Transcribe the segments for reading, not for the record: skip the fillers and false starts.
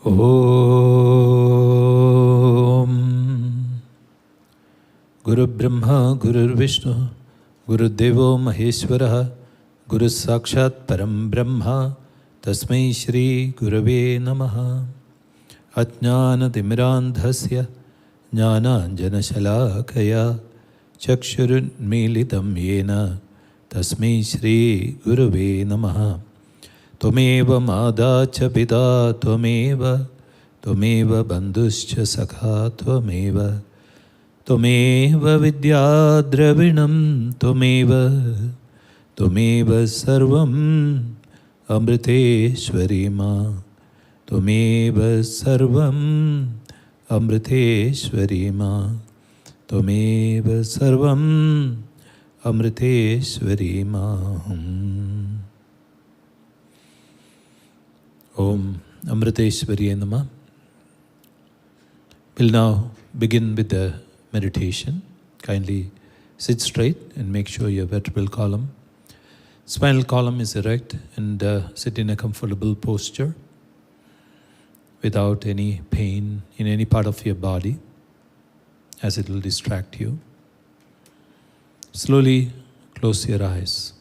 Om Guru Brahma Guru Vishnu Guru Devo Maheshwara Guru Sakshat Param Brahma Tasmai Shri Gurave Namaha Ajnana Timirandhasya Jnananjana Shalakaya Chakshurun Militam Yena Tasmai Shri Gurave Namaha Tvameva Mada cha Pita Tvameva Bandhuscha Sakha Tvameva Vidya Dravinam Tvameva Sarvam Amriteshwari Ma Tvameva Sarvam Amriteshwari Ma Tvameva Sarvam Amriteshwari Ma. Om Amriteshwari Namah. We'll now begin with the meditation. Kindly sit straight and make sure your vertebral column, spinal column is erect, and sit in a comfortable posture without any pain in any part of your body, as it will distract you. Slowly close your eyes.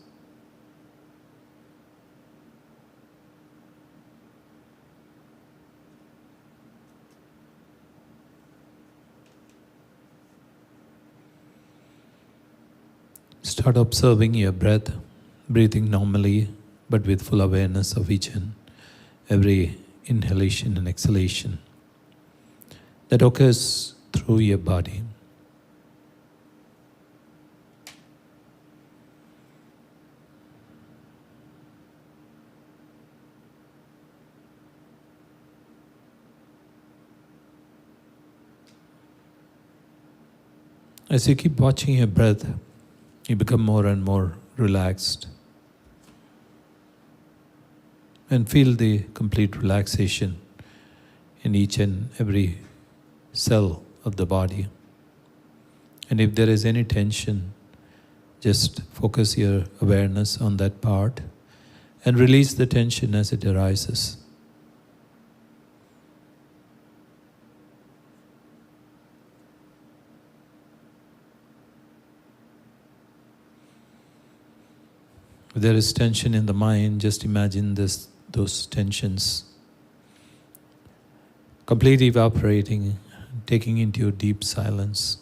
Start observing your breath, breathing normally but with full awareness of each and every inhalation and exhalation that occurs through your body. As you keep watching your breath, you become more and more relaxed and feel the complete relaxation in each and every cell of the body. And if there is any tension, just focus your awareness on that part and release the tension as it arises. If there is tension in the mind, just imagine those tensions completely evaporating, taking into deep silence.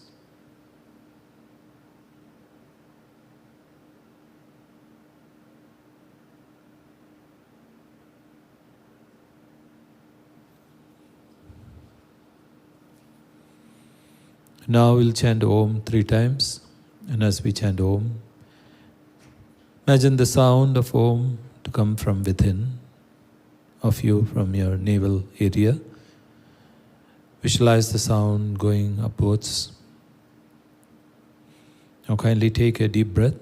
Now we'll chant Om 3 times, and as we chant Om, imagine the sound of Om to come from within of you, from your navel area. Visualize the sound going upwards. Now kindly take a deep breath.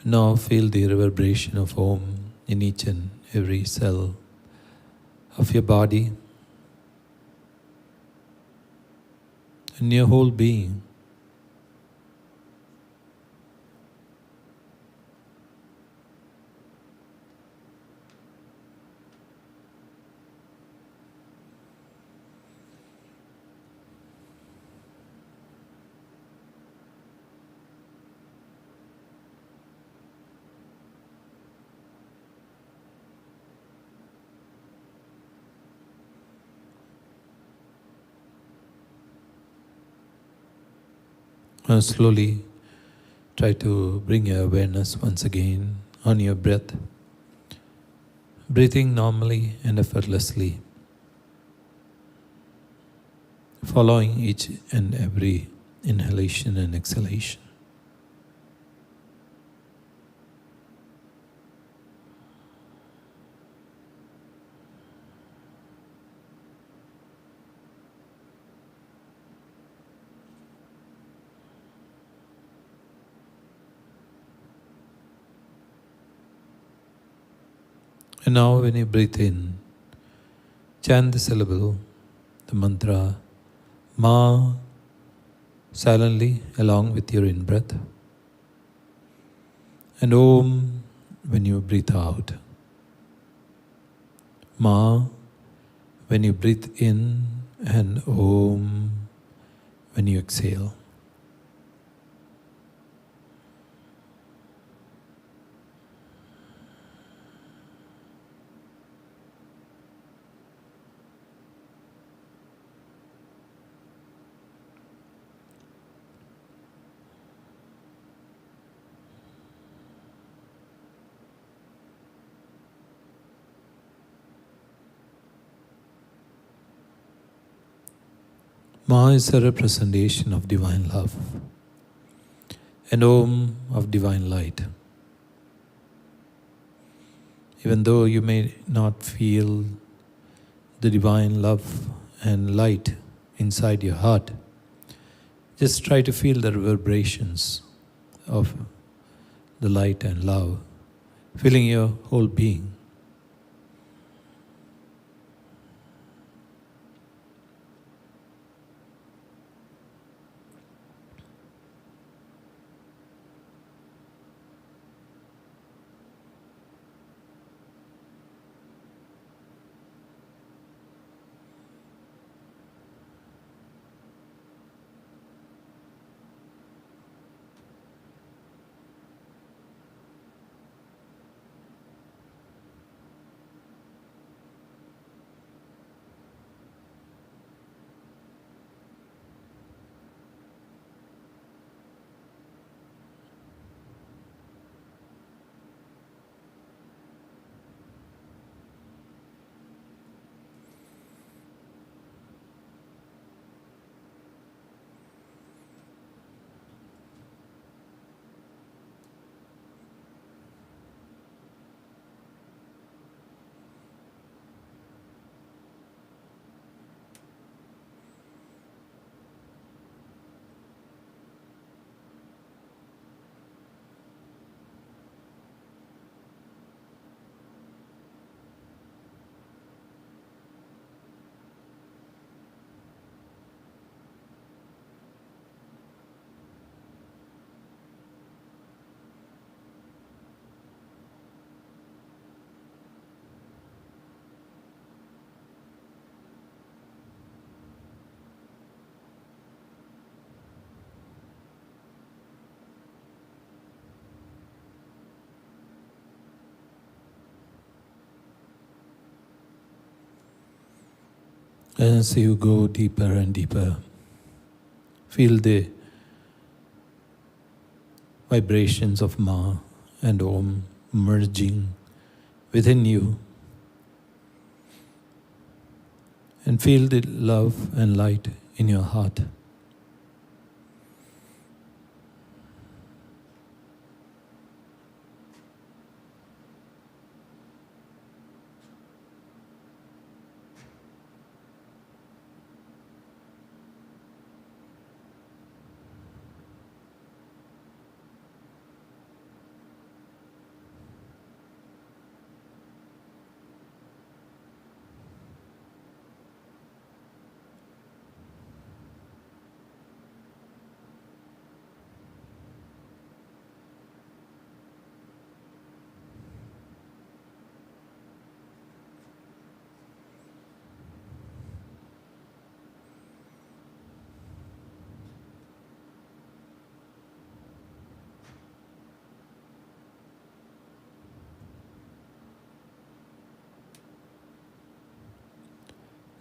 Now feel the reverberation of Om in each and every cell of your body, in your whole being. Slowly try to bring your awareness once again on your breath, breathing normally and effortlessly, following each and every inhalation and exhalation. And now when you breathe in, chant the syllable, the mantra, Ma, silently along with your in-breath. And Om when you breathe out. Ma when you breathe in, and Om when you exhale. Ma is a representation of divine love, and Om of divine light. Even though you may not feel the divine love and light inside your heart, just try to feel the reverberations of the light and love filling your whole being. As you go deeper and deeper, feel the vibrations of Ma and Om merging within you, and feel the love and light in your heart.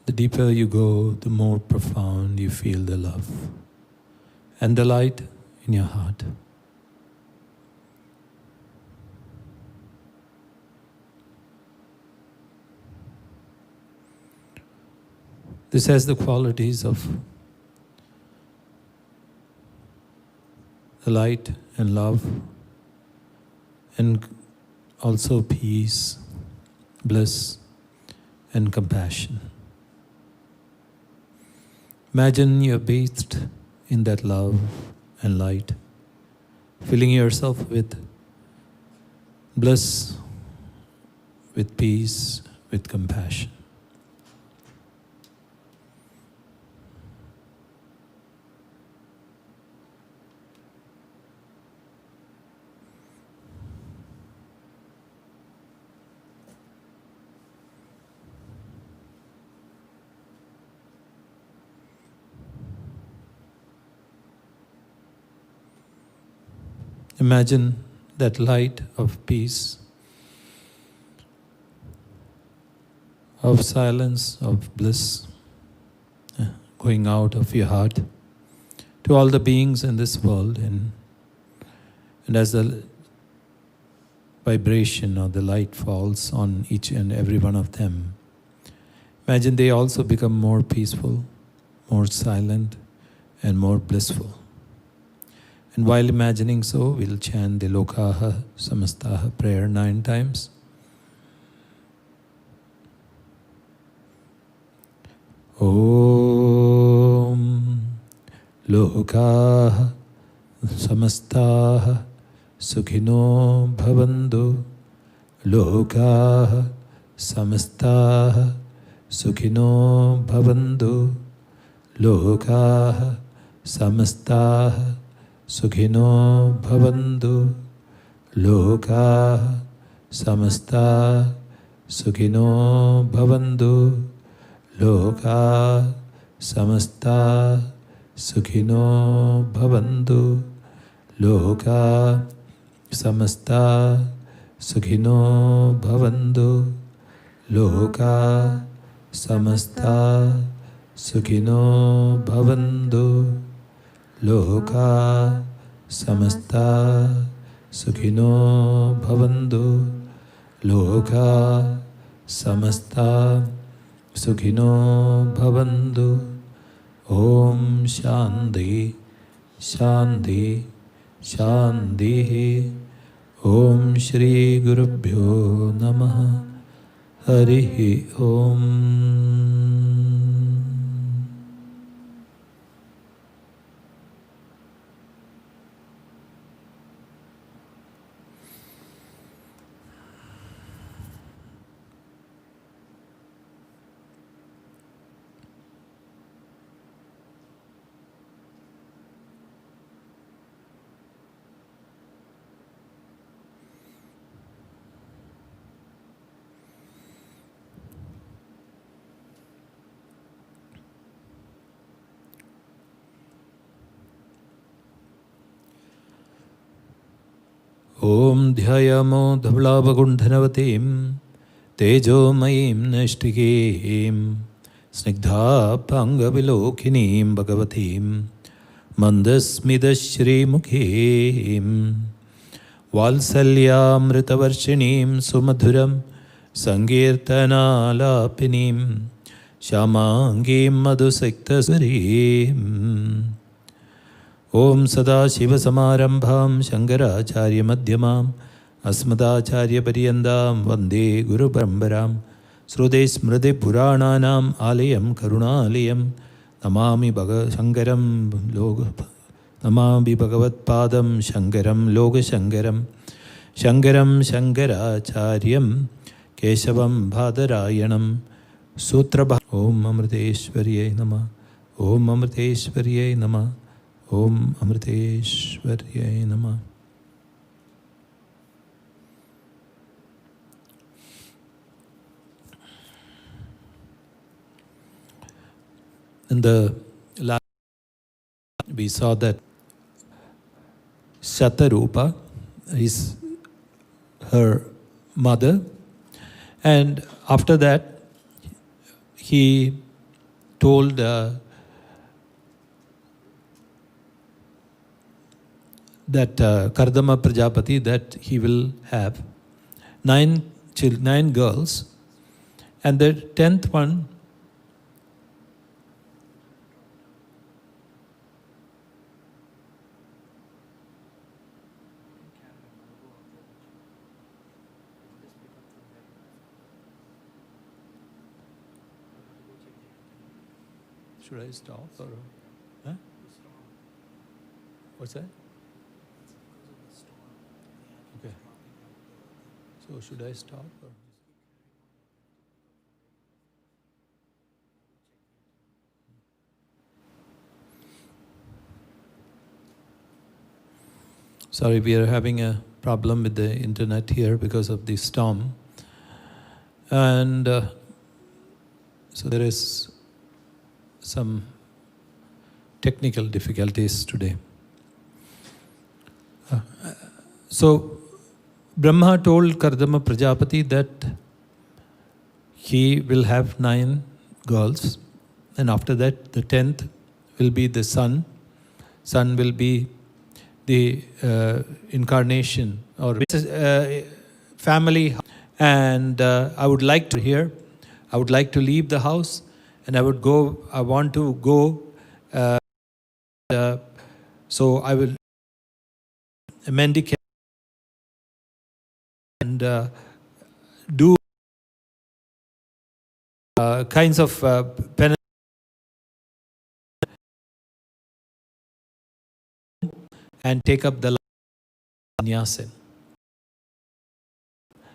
The deeper you go, the more profound you feel the love and the light in your heart. This has the qualities of the light and love, and also peace, bliss, and compassion. Imagine you're bathed in that love and light, filling yourself with bliss, with peace, with compassion. Imagine that light of peace, of silence, of bliss, going out of your heart to all the beings in this world, and as the vibration or the light falls on each and every one of them, imagine they also become more peaceful, more silent, and more blissful. And while imagining so, we'll chant the Lokaha Samastaha prayer 9 times. Om Lokaha Samastaha Sukhino Bhavantu. Lokaha Samastaha Sukhino Bhavantu. Lokaha Samastaha Sukhino Bhavantu. Lokaha Samasta Sukhino Bhavantu. Lokaha Samasta Sukhino Bhavantu. Lokaha Samasta Sukhino Bhavantu. Lokaha Samasta Sukhino Bhavantu. Loka Samasta Sukhino Bhavantu. Loka Samasta Sukhino Bhavantu. Om Shanti Shanti Shanti. Om Shri Gurubhyo Namaha. Harihi Om. Om Dhyayamo Dhavlavagundhanavatim Tejomayim Nashtikim Snigdha Pangavilokinim Bhagavatim Mandasmidashri Mukhim Valsalyamritavarshinim Sumadhuram Sankirtanalapinim Shamangim Madhusiktasvarim Om Sadashivasamarambham Shankaracharya Madhyamam Asmadacharya Pariyandam Vande Guru Parambaram Srude Smriti Purananam Alayam Karunalayam Namami Shankaram Namami Bhagavat Padam Shankaram Loga Shankaram Shankaram Shankaracharyam Keshavam Bhadarayanam Sutra Om Amriteshwarye Namah Om Amriteshwarye Namah Om Amriteshwarya Namah. In the last, we saw that Shatarupa is her mother, and after that, he told that Kardama Prajapati, that he will have 9 girls, and the 10th one, should I stop or huh? What's that? Okay. So should I stop or? Sorry, we are having a problem with the internet here because of the storm. And so there is some technical difficulties today. So Brahma told Kardama Prajapati that he will have 9 girls, and after that the 10th will be the son. Son will be the incarnation or family. And I would like to hear, I would like to leave the house, and I want to go, so I will mendicate and do kinds of penance and take up the sannyasa.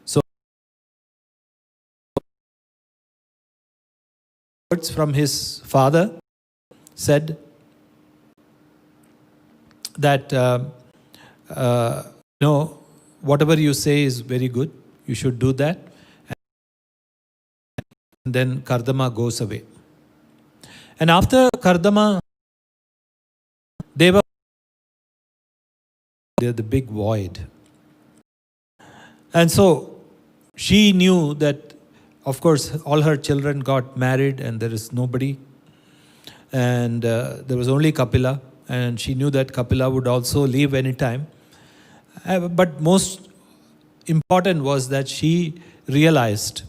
So words from his father said that no, whatever you say is very good, you should do that. And then Kardama goes away. And after Kardama, Devahuti, the big void. And so she knew that, of course, all her children got married and there is nobody. And there was only Kapila. And she knew that Kapila would also leave anytime. But most important was that she realized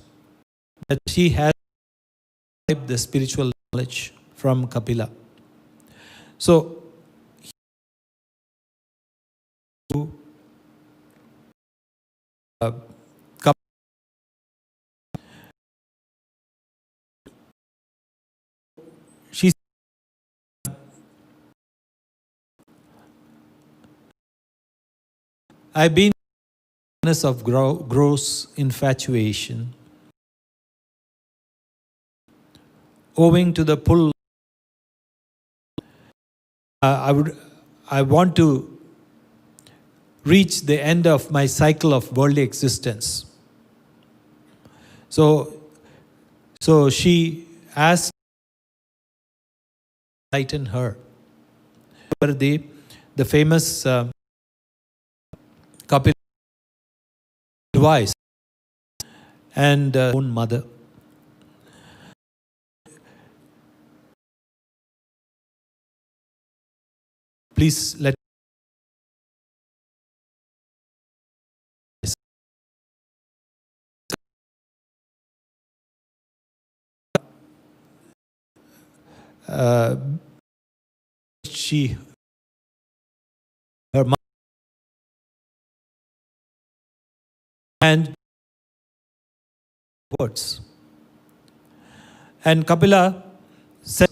that she had the spiritual knowledge from Kapila. So she I've been of gross infatuation, owing to the pull. I want to reach the end of my cycle of worldly existence. So she asked to enlighten her. The famous Kapil advice and own mother. Please let her mother and words. And Kapila said,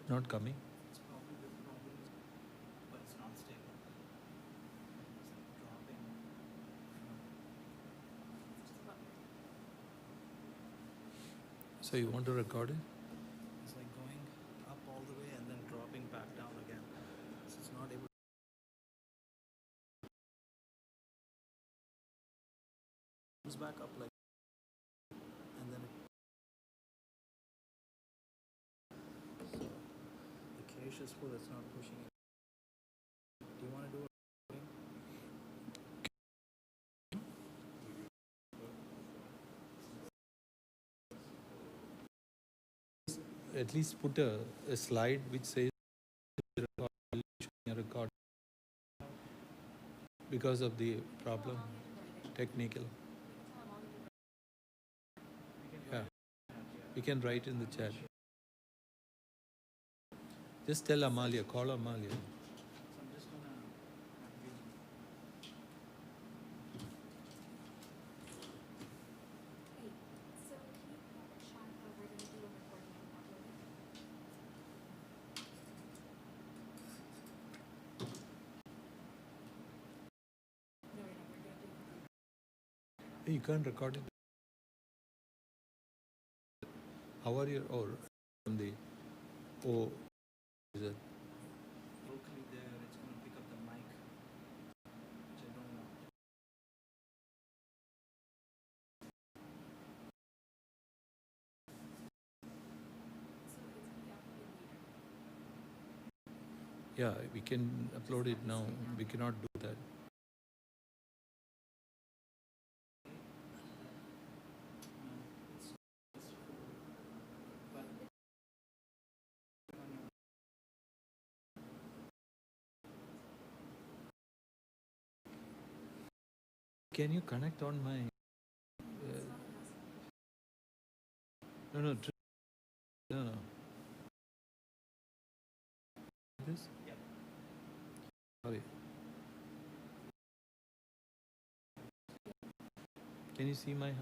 not coming. So you want to record it? It's like going up all the way and then dropping back down again. So it's not able. Comes back up like, and then the cache is full. It's not pushing it. Do you want to do it? At least put a slide which says because of the problem, technical. Yeah, you can write in the chat. Just tell Amalia, call Amalia. So I'm just gonna You can't record it. How are you? Oh, from the is it? locally there, it's gonna pick up the mic, which I don't want. Yeah, we can upload it now. We cannot do that. Can you connect on my? No. No. This? Yep. Sorry. Can you see my?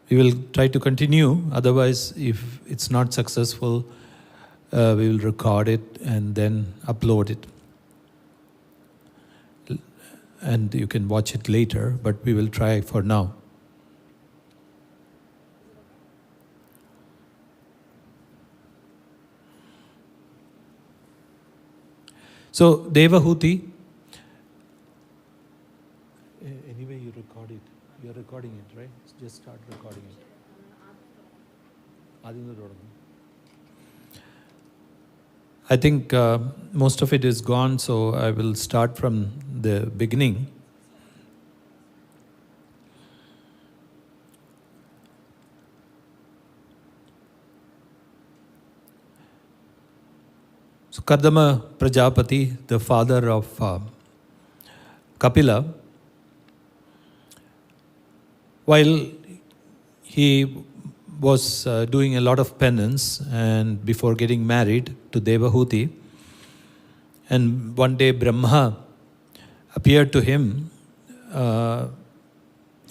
We will try to continue. Otherwise, if it's not successful, we will record it and then upload it. And you can watch it later, but we will try for now. So, Devahuti, anyway, you record it. recording it, right? Just start recording it. I think most of it is gone, so I will start from the beginning. So Kardama Prajapati, the father of Kapila, while he was doing a lot of penance and before getting married to Devahuti, and one day Brahma appeared to him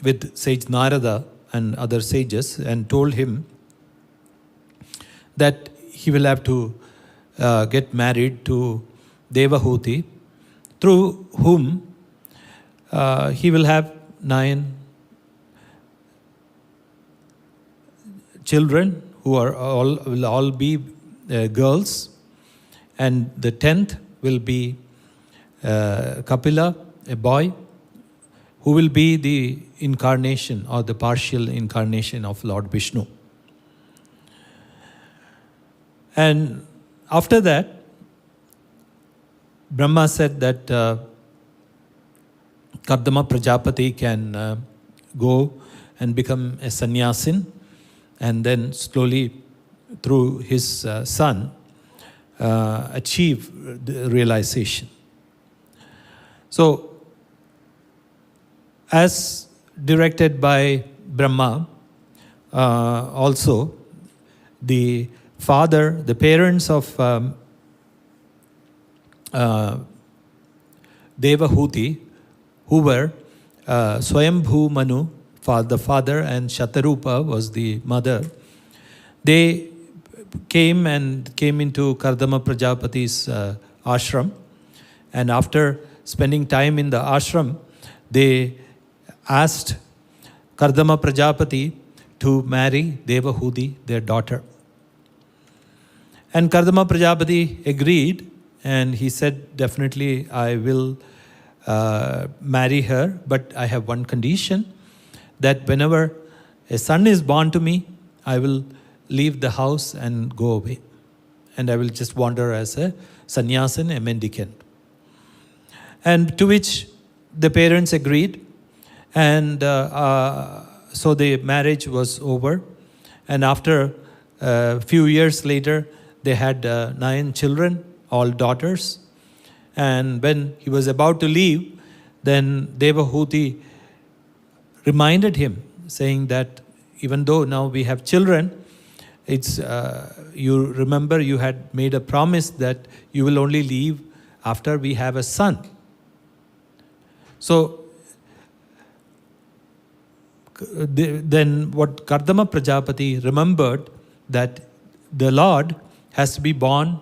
with sage Narada and other sages and told him that he will have to get married to Devahuti, through whom he will have 9 children who will all be girls, and the 10th will be Kapila, a boy, who will be the incarnation or the partial incarnation of Lord Vishnu. And after that, Brahma said that Kardama Prajapati can go and become a sannyasin, and then slowly through his son achieve the realization. So, as directed by Brahma, also the parents of Devahuti, who were Swayambhu Manu, the father, and Shatarupa was the mother, they came into Kardama Prajapati's ashram, and after spending time in the ashram, they asked Kardama Prajapati to marry Devahuti, their daughter. And Kardama Prajapati agreed, and he said, definitely I will marry her, but I have one condition, that whenever a son is born to me, I will leave the house and go away. And I will just wander as a sannyasin, a mendicant. And to which the parents agreed. And so the marriage was over. And after a few years later, they had 9 children, all daughters. And when he was about to leave, then Devahuti reminded him, saying that even though now we have children, it's you remember you had made a promise that you will only leave after we have a son. So then what Kardama Prajapati remembered, that the Lord has to be born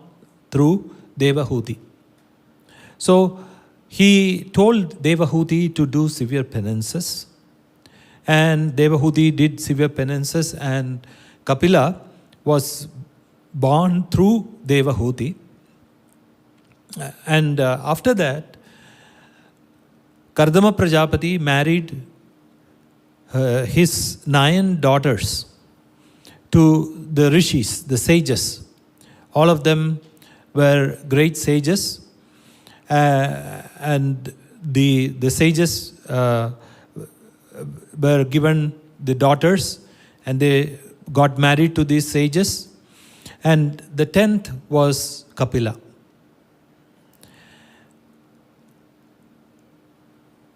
through Devahuti. So he told Devahuti to do severe penances. And Devahuti did severe penances, and Kapila was born through Devahuti. And after that, Kardama Prajapati married his 9 daughters to the rishis, the sages. All of them were great sages, and the sages were given the daughters, and they got married to these sages. And the 10th was Kapila.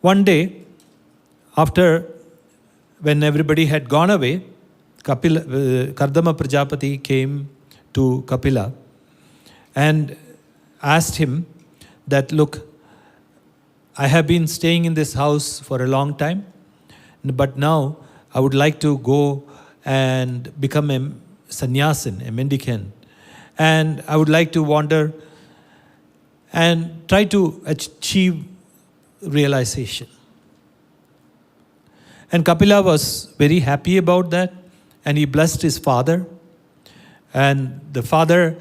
One day, when everybody had gone away, Kardama Prajapati came to Kapila and asked him that, look, I have been staying in this house for a long time, but now I would like to go and become a sannyasin, a mendicant. And I would like to wander and try to achieve realization. And Kapila was very happy about that, and he blessed his father. And the father,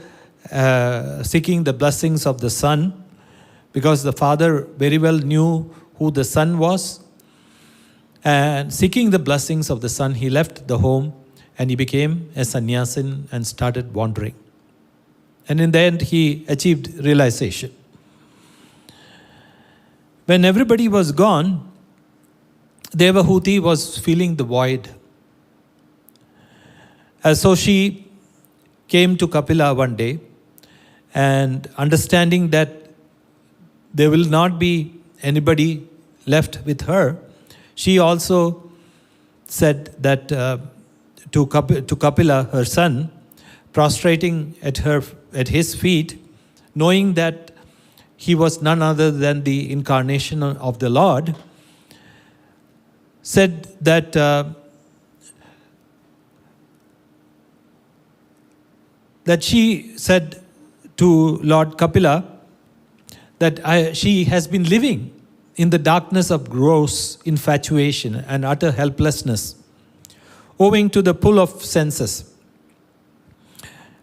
seeking the blessings of the son, because the father very well knew who the son was, And seeking the blessings of the son, he left the home and he became a sannyasin and started wandering. And in the end, he achieved realization. When everybody was gone, Devahuti was feeling the void. So she came to Kapila one day, and understanding that there will not be anybody left with her, she also said that to Kapila, her son, prostrating at his feet, knowing that he was none other than the incarnation of the Lord, said that she said to Lord Kapila that she has been living in the darkness of gross infatuation and utter helplessness, owing to the pull of senses.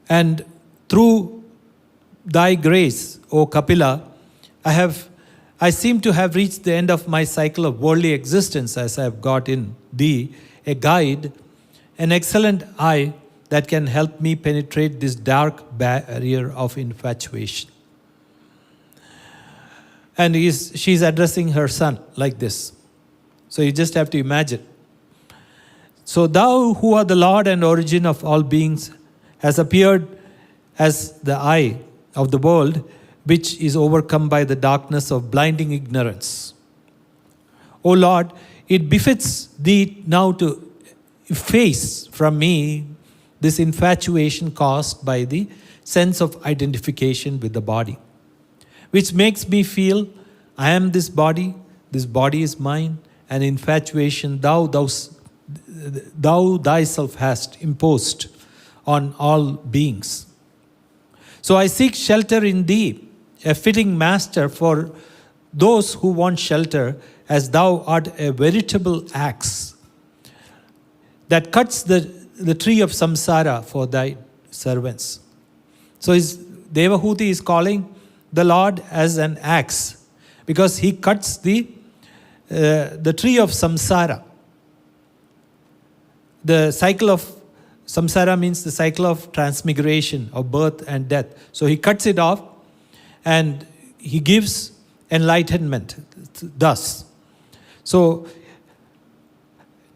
And through thy grace, O Kapila, I seem to have reached the end of my cycle of worldly existence, as I have got in thee a guide, an excellent eye that can help me penetrate this dark barrier of infatuation. And she's addressing her son like this. So you just have to imagine. So thou who art the Lord and origin of all beings has appeared as the eye of the world, which is overcome by the darkness of blinding ignorance. O Lord, it befits thee now to efface from me this infatuation caused by the sense of identification with the body, which makes me feel I am this body is mine, and infatuation thou thyself hast imposed on all beings. So I seek shelter in thee, a fitting master for those who want shelter, as thou art a veritable axe that cuts the tree of samsara for thy servants. So Devahuti is calling the Lord as an axe, because he cuts the tree of samsara. The cycle of samsara means the cycle of transmigration, of birth and death. So he cuts it off and he gives enlightenment thus. So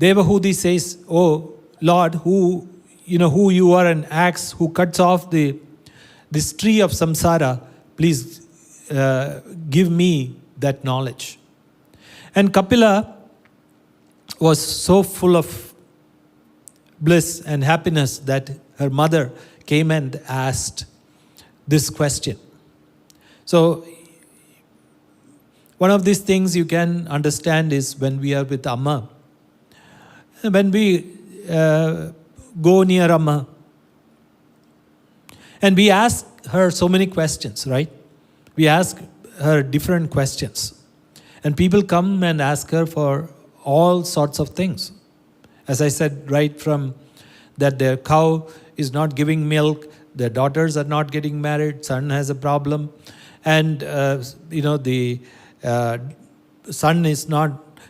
Devahuti says, "Oh Lord, who you are an axe who cuts off this tree of samsara, please give me that knowledge." And Kapila was so full of bliss and happiness that her mother came and asked this question. So one of these things you can understand is when we are with Amma, when we go near Amma, and we ask her so many questions, right? We ask her different questions. And people come and ask her for all sorts of things. As I said, right from that their cow is not giving milk, their daughters are not getting married, son has a problem, and the son is not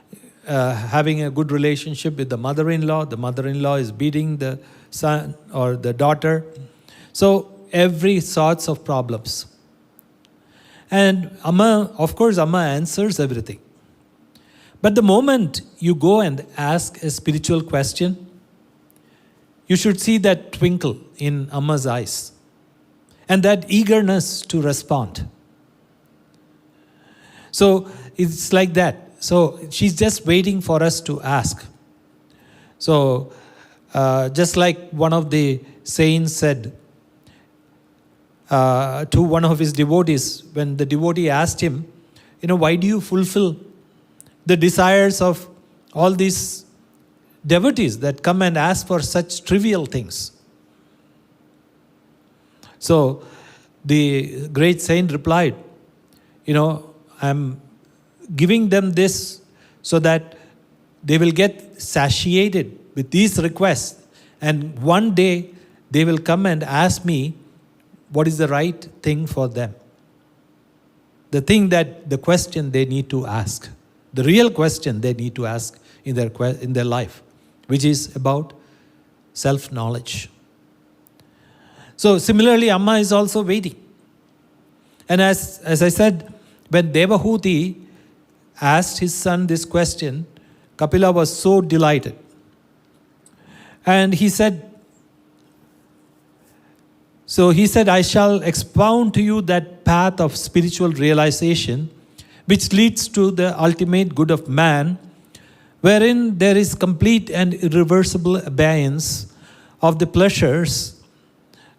having a good relationship with the mother-in-law is beating the son or the daughter. So every sorts of problems. And Amma answers everything. But the moment you go and ask a spiritual question, you should see that twinkle in Amma's eyes and that eagerness to respond. So it's like that. So she's just waiting for us to ask. So just like one of the saints said to one of his devotees, when the devotee asked him, why do you fulfill the desires of all these devotees that come and ask for such trivial things? So the great saint replied, I'm giving them this so that they will get satiated with these requests, and one day they will come and ask me what is the right thing for them. The question they need to ask, the real question they need to ask in their life, which is about self-knowledge. So similarly, Amma is also waiting. And as I said, when Devahuti asked his son this question, Kapila was so delighted. And he said, I shall expound to you that path of spiritual realization which leads to the ultimate good of man, wherein there is complete and irreversible abeyance of the pleasures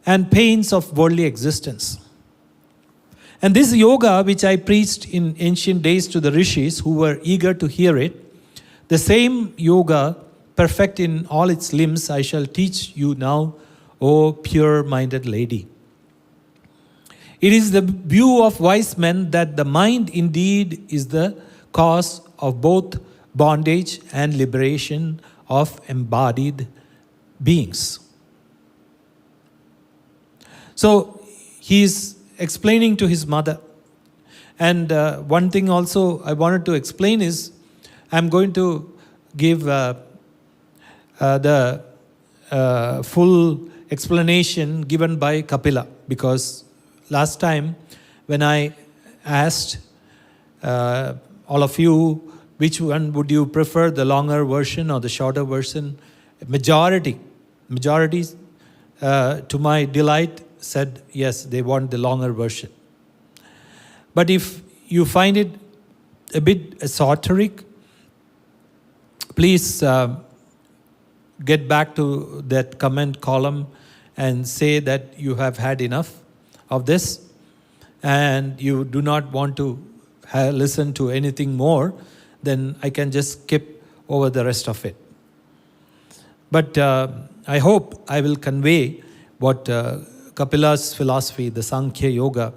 and pains of worldly existence. And this yoga, which I preached in ancient days to the rishis who were eager to hear it, the same yoga, perfect in all its limbs, I shall teach you now, O pure-minded lady. It is the view of wise men that the mind indeed is the cause of both bondage and liberation of embodied beings. So he is explaining to his mother. And one thing also I wanted to explain is, I'm going to give the full explanation given by Kapila, because last time when I asked all of you which one would you prefer, the longer version or the shorter version, majority to my delight said yes, they want the longer version. But if you find it a bit esoteric, please get back to that comment column and say that you have had enough of this and you do not want to listen to anything more, then I can just skip over the rest of it. But I hope I will convey what Kapila's philosophy, the Sankhya Yoga,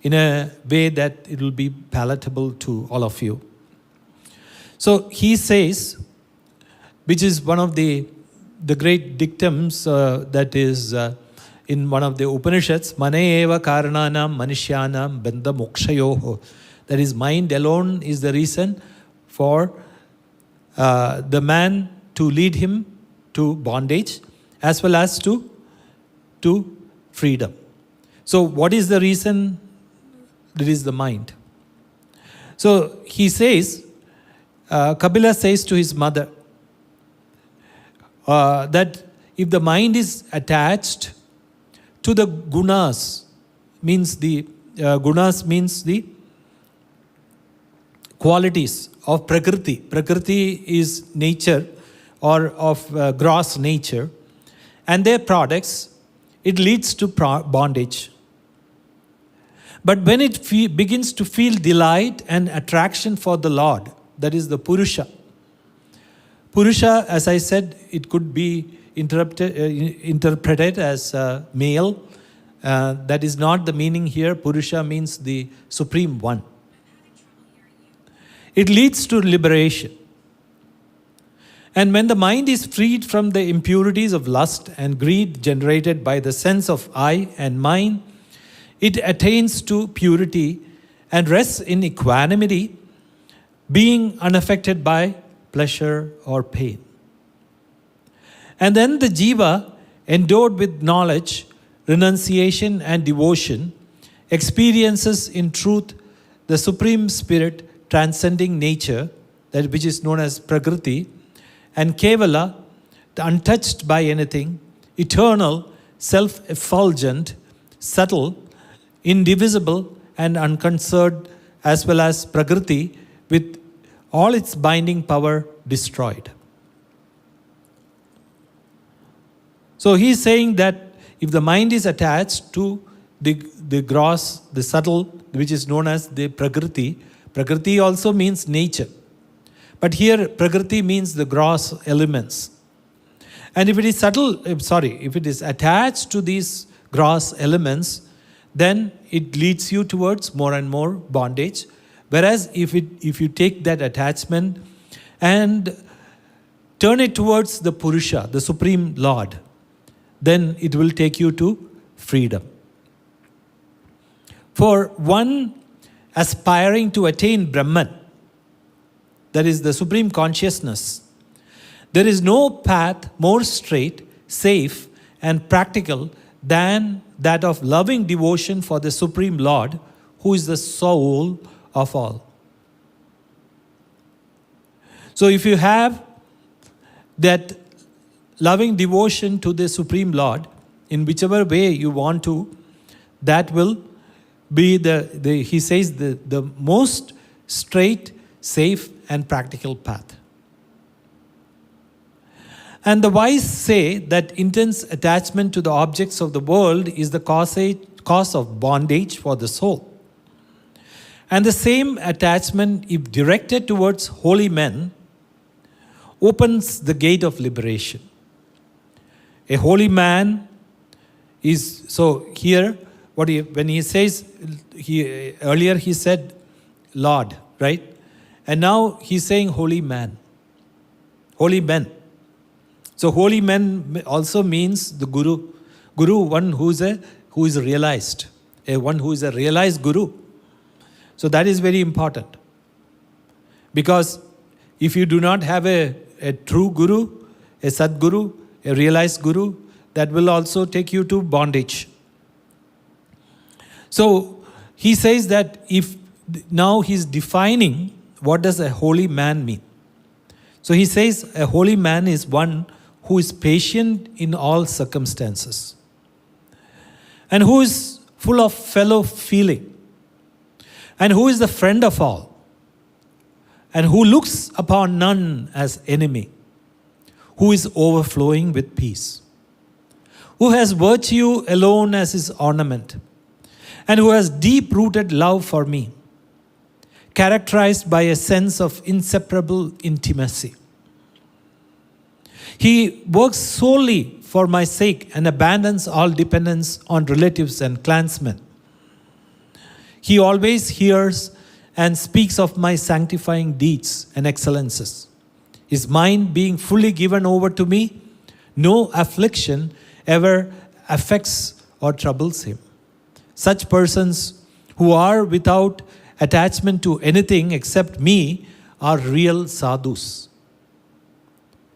in a way that it will be palatable to all of you. So he says, which is one of the great dictums that is in one of the Upanishads, Mane eva karananam manishyanam bandha mokshayoho. That is, mind alone is the reason for the man to lead him to bondage as well as to freedom. So what is the reason? It is the mind. So he says, Kapila says to his mother, that if the mind is attached to the gunas, means the qualities of Prakriti. Prakriti is nature or of gross nature, and their products, it leads to bondage. But when it begins to feel delight and attraction for the Lord, that is the Purusha. Purusha, as I said, it could be interpreted as male. That is not the meaning here. Purusha means the Supreme One. It leads to liberation. And when the mind is freed from the impurities of lust and greed generated by the sense of I and mine, it attains to purity and rests in equanimity, being unaffected by pleasure or pain. And then the jiva, endowed with knowledge, renunciation and devotion, experiences in truth the Supreme Spirit transcending nature, that which is known as Prakriti, and Kevala, the untouched by anything, eternal, self-effulgent, subtle, indivisible and unconcerned, as well as Prakriti, with all its binding power destroyed. So he is saying that if the mind is attached to the gross, the subtle, which is known as the Prakriti, Prakriti also means nature. But here Prakriti means the gross elements. And if it is if it is attached to these gross elements, then it leads you towards more and more bondage. Whereas if you take that attachment and turn it towards the Purusha, the Supreme Lord, then it will take you to freedom. For one aspiring to attain Brahman, that is the Supreme Consciousness, there is no path more straight, safe, and practical than that of loving devotion for the Supreme Lord, who is the soul of all. So if you have that loving devotion to the Supreme Lord, in whichever way you want to, that will be he says, the most straight, safe, and practical path. And the wise say that intense attachment to the objects of the world is the cause of bondage for the soul. And the same attachment, if directed towards holy men, opens the gate of liberation. A holy man is, so here, when he says, earlier he said Lord, right? And now he's saying holy man, holy men. So holy men also means the Guru. Guru, one who is realized, one who is a realized Guru. So that is very important. Because if you do not have a true Guru, a Sadguru, a realized Guru, that will also take you to bondage. So he says that now he's defining what does a holy man mean. So he says a holy man is one who is patient in all circumstances and who is full of fellow feeling and who is the friend of all and who looks upon none as enemy, who is overflowing with peace, who has virtue alone as his ornament, and who has deep-rooted love for me, characterized by a sense of inseparable intimacy. He works solely for my sake and abandons all dependence on relatives and clansmen. He always hears and speaks of my sanctifying deeds and excellences. His mind being fully given over to me, no affliction ever affects or troubles him. Such persons who are without attachment to anything except me are real sadhus.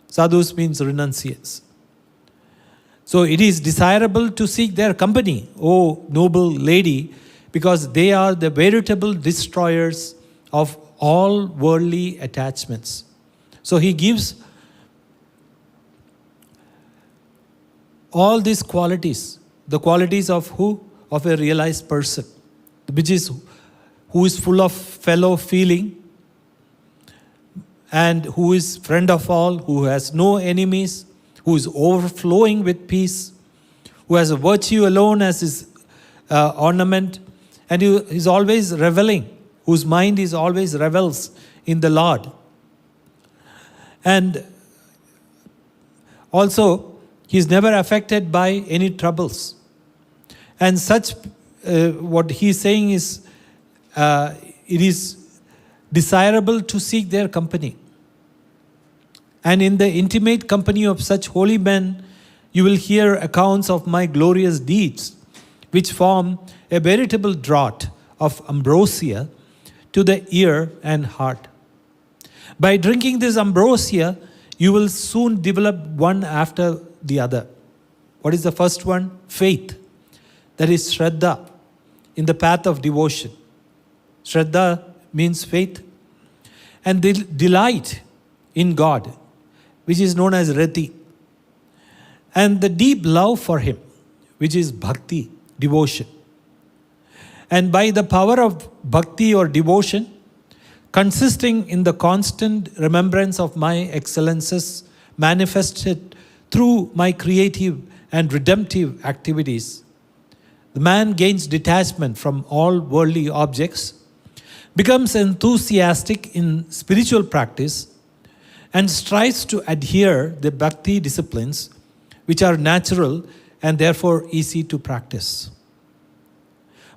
Sadhus means renunciates. So it is desirable to seek their company, O noble lady, because they are the veritable destroyers of all worldly attachments. So he gives all these qualities, the qualities of who? Of a realized person, which is who is full of fellow feeling and who is friend of all, who has no enemies, who is overflowing with peace, who has a virtue alone as his ornament, and who is always reveling, whose mind is always revels in the Lord. And also, he is never affected by any troubles. And such, what he is saying is, it is desirable to seek their company. And in the intimate company of such holy men, you will hear accounts of my glorious deeds, which form a veritable draught of ambrosia to the ear and heart. By drinking this ambrosia, you will soon develop one after the other. What is the first one? Faith. That is Shraddha, in the path of devotion. Shraddha means faith. And the delight in God, which is known as Rati. And the deep love for Him, which is Bhakti, devotion. And by the power of Bhakti or devotion, consisting in the constant remembrance of my excellences manifested through my creative and redemptive activities, the man gains detachment from all worldly objects, becomes enthusiastic in spiritual practice, and strives to adhere the bhakti disciplines which are natural and therefore easy to practice.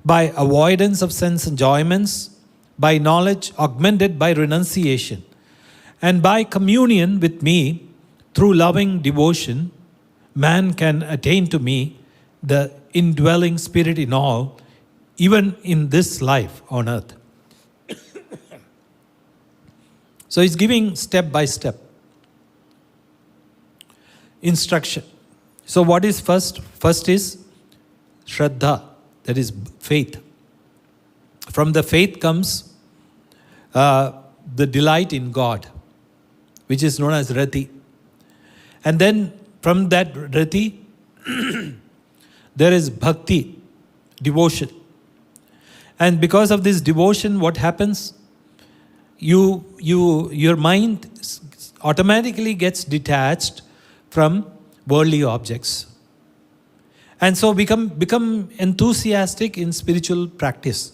By avoidance of sense enjoyments, by knowledge augmented by renunciation, and by communion with me through loving devotion, man can attain to me, the indwelling spirit in all, even in this life on earth. So it's giving step by step instruction. So what is first? First is Shraddha, that is faith. From the faith comes the delight in God, which is known as Rati. And then from that Rati, there is Bhakti, devotion. And because of this devotion, what happens? Your mind automatically gets detached from worldly objects. And so become enthusiastic in spiritual practice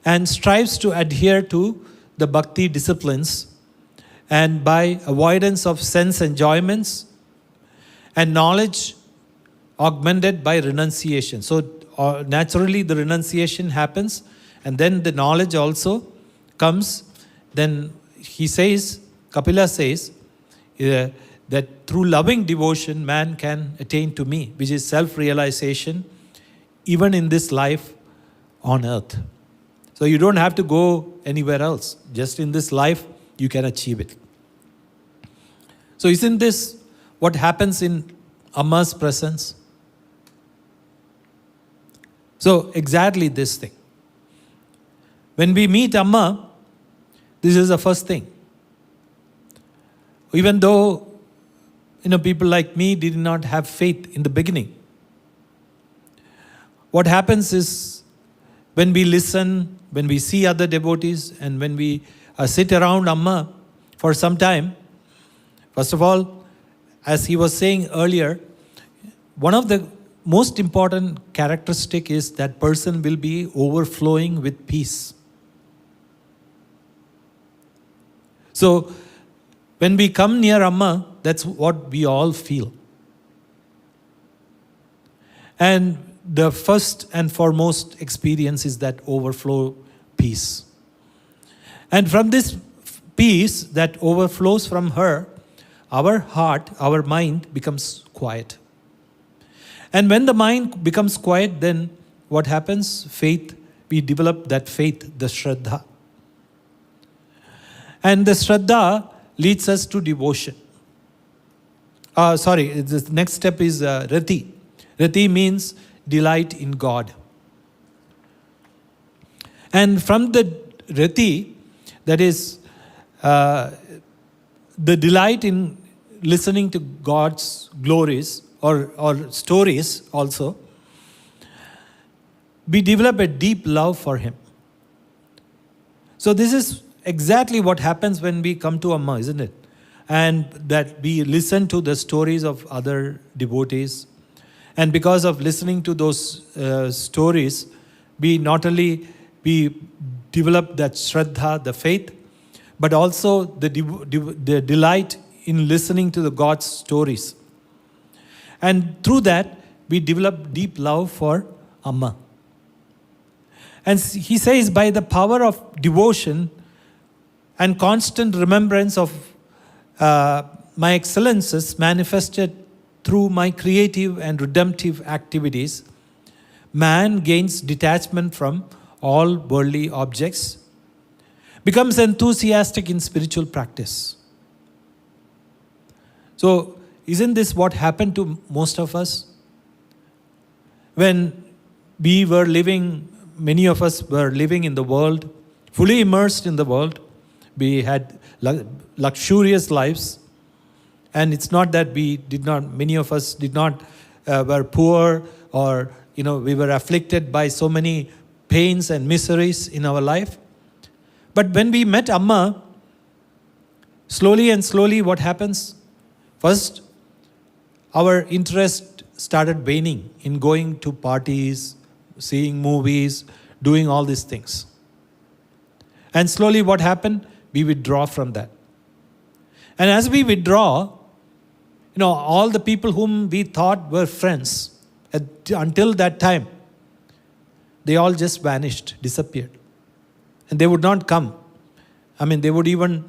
and strives to adhere to the bhakti disciplines, and by avoidance of sense enjoyments and knowledge augmented by renunciation. So naturally the renunciation happens, and then the knowledge also comes. Then he says, Kapila says, that through loving devotion man can attain to me, which is self-realization even in this life on earth. So you don't have to go anywhere else. Just in this life you can achieve it. So isn't this what happens in Amma's presence? So exactly this thing. When we meet Amma, this is the first thing. Even though people like me did not have faith in the beginning, what happens is when we listen, when we see other devotees, and when we sit around Amma for some time, first of all, as he was saying earlier, one of the most important characteristic is that person will be overflowing with peace. So when we come near Amma, that's what we all feel. And the first and foremost experience is that overflow peace. And from this peace that overflows from her, our heart, our mind becomes quiet. And when the mind becomes quiet, then what happens? Faith, we develop that faith, the Shraddha. And the Shraddha leads us to devotion. The next step is Rati. Rati means delight in God. And from the Rati, that is the delight in listening to God's glories or stories also, we develop a deep love for Him. So this is exactly what happens when we come to Amma, isn't it? And that we listen to the stories of other devotees. And because of listening to those stories, we not only develop that Shraddha, the faith, but also the delight in listening to the God's stories. And through that, we develop deep love for Amma. And he says, by the power of devotion and constant remembrance of my excellences manifested through my creative and redemptive activities, man gains detachment from all worldly objects, becomes enthusiastic in spiritual practice. So, isn't this what happened to most of us? When we were living, many of us were living in the world, fully immersed in the world. We had luxurious lives. And it's not that many of us were poor, or, we were afflicted by so many pains and miseries in our life. But when we met Amma, slowly and slowly what happens? First, our interest started waning in going to parties, seeing movies, doing all these things. And slowly what happened? We withdraw from that. And as we withdraw, all the people whom we thought were friends, until that time, they all just vanished, disappeared. And they would not come. They would even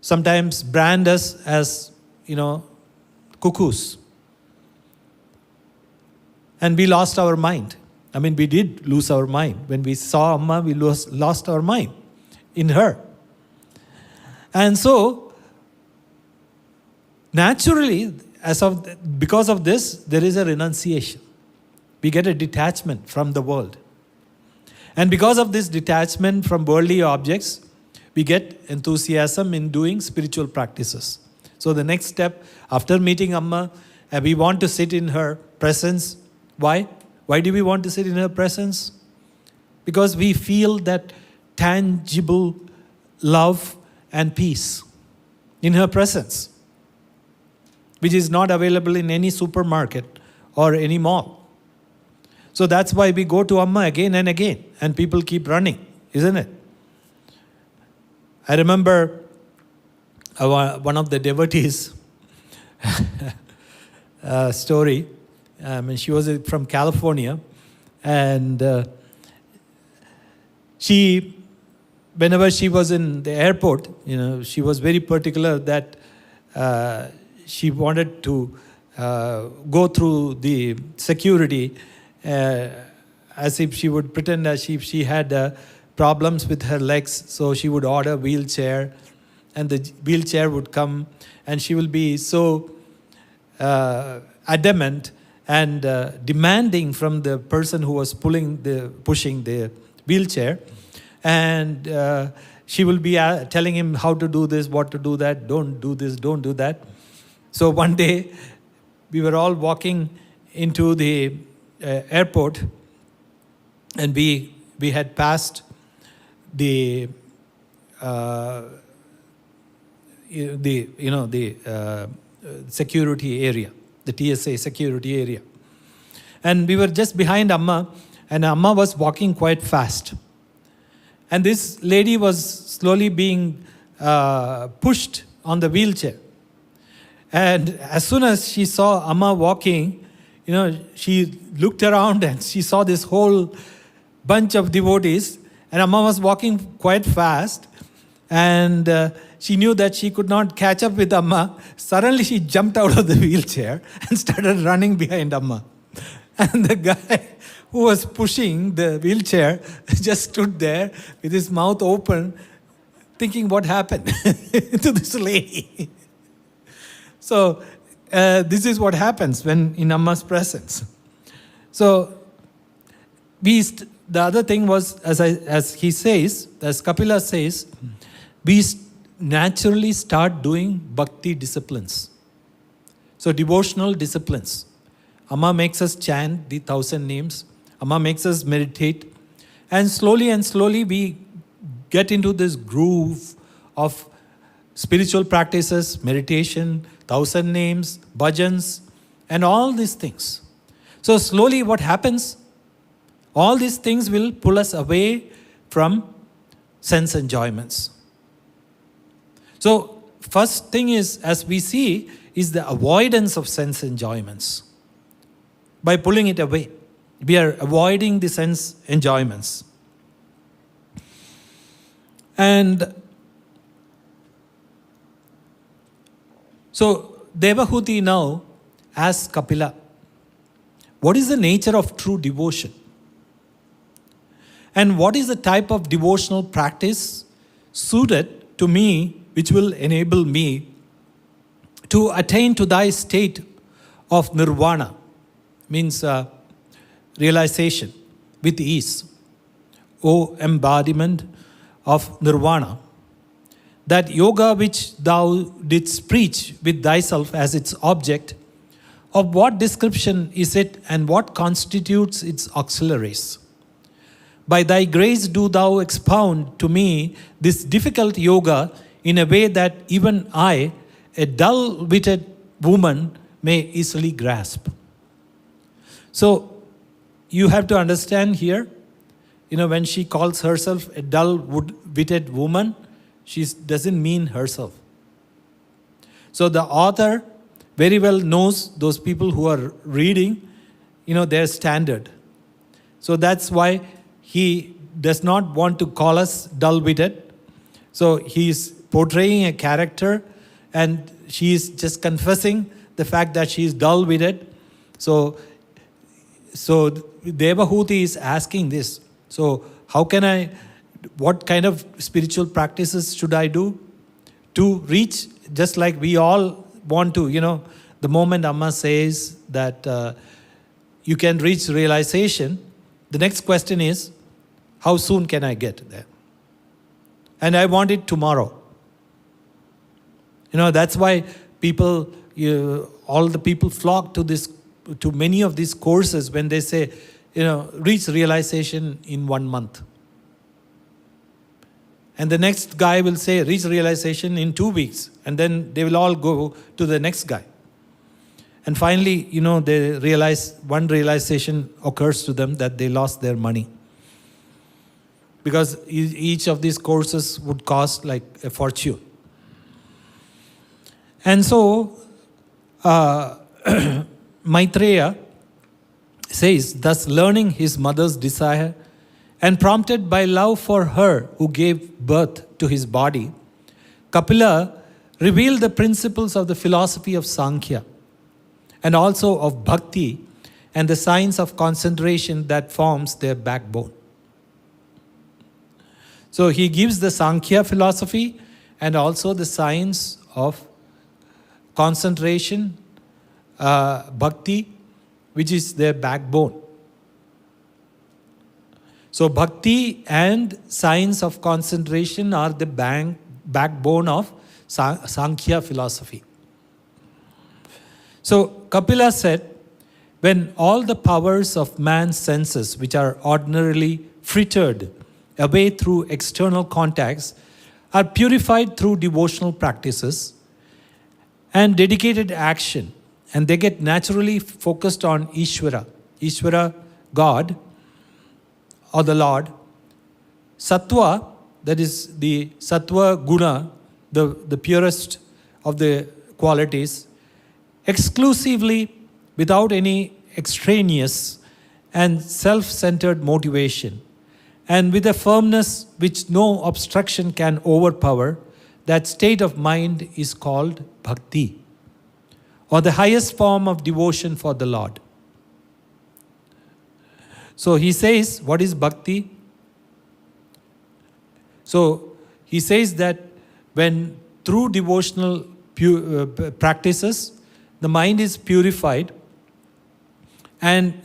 sometimes brand us as, cuckoos. And we lost our mind. We did lose our mind. When we saw Amma, we lost our mind in her. And so, naturally, because of this, there is a renunciation. We get a detachment from the world. And because of this detachment from worldly objects, we get enthusiasm in doing spiritual practices. So the next step, after meeting Amma, we want to sit in her presence. Why? Why do we want to sit in her presence? Because we feel that tangible love and peace in her presence, which is not available in any supermarket or any mall. So that's why we go to Amma again and again, and people keep running, isn't it? I remember one of the devotees story. She was from California, and whenever she was in the airport, she was very particular that she wanted to go through the security as if she would pretend as if she had problems with her legs, so she would order a wheelchair, and the wheelchair would come, and she will be so adamant and demanding from the person who was pushing the wheelchair, and she will be telling him how to do this, what to do that, don't do this, don't do that. So one day, we were all walking into the airport, and we had passed the security area, the TSA security area. And we were just behind Amma, and Amma was walking quite fast. And this lady was slowly being pushed on the wheelchair. And as soon as she saw Amma walking, she looked around and she saw this whole bunch of devotees, and Amma was walking quite fast, and she knew that she could not catch up with Amma. Suddenly she jumped out of the wheelchair and started running behind Amma. And the guy who was pushing the wheelchair just stood there with his mouth open, thinking what happened to this lady. So this is what happens when in Amma's presence. So the other thing was, as he says, as Kapila says, we naturally start doing bhakti disciplines. So devotional disciplines. Amma makes us chant the 1,000 names. Amma makes us meditate. And slowly we get into this groove of spiritual practices, meditation, 1,000 names, bhajans, and all these things. So slowly what happens? All these things will pull us away from sense enjoyments. So first thing is, as we see, is the avoidance of sense enjoyments. By pulling it away, we are avoiding the sense enjoyments. And so Devahuti now asks Kapila, what is the nature of true devotion? And what is the type of devotional practice suited to me, which will enable me to attain to thy state of nirvana, means realization with ease, O embodiment of nirvana. That yoga which thou didst preach with thyself as its object, of what description is it and what constitutes its auxiliaries? By thy grace do thou expound to me this difficult yoga in a way that even I, a dull-witted woman, may easily grasp. So you have to understand here, when she calls herself a dull-witted woman, she doesn't mean herself. So the author very well knows those people who are reading, their standard. So that's why he does not want to call us dull-witted. So he's portraying a character, and she is just confessing the fact that she is dull-witted. So Devahuti is asking this. So what kind of spiritual practices should I do to reach, just like we all want to, the moment Amma says that you can reach realization, the next question is, how soon can I get there? And I want it tomorrow. That's why people, all the people flock to many of these courses when they say, reach realization in 1 month. And the next guy will say, reach realization in 2 weeks. And then they will all go to the next guy. And finally, they realize, one realization occurs to them that they lost their money. Because each of these courses would cost like a fortune. And so, Maitreya says, thus learning his mother's desire and prompted by love for her who gave birth to his body, Kapila revealed the principles of the philosophy of Sankhya and also of Bhakti and the science of concentration that forms their backbone. So he gives the Sankhya philosophy and also the science of concentration, Bhakti, which is their backbone. So Bhakti and science of concentration are the backbone of Sankhya philosophy. So Kapila said, when all the powers of man's senses, which are ordinarily frittered away through external contacts, are purified through devotional practices and dedicated action, and they get naturally focused on Ishvara, God, or the Lord, Sattva, that is the Sattva Guna, the purest of the qualities, exclusively without any extraneous and self-centered motivation, and with a firmness which no obstruction can overpower, that state of mind is called Bhakti, or the highest form of devotion for the Lord. So he says, what is Bhakti? So he says that when through devotional practices, the mind is purified and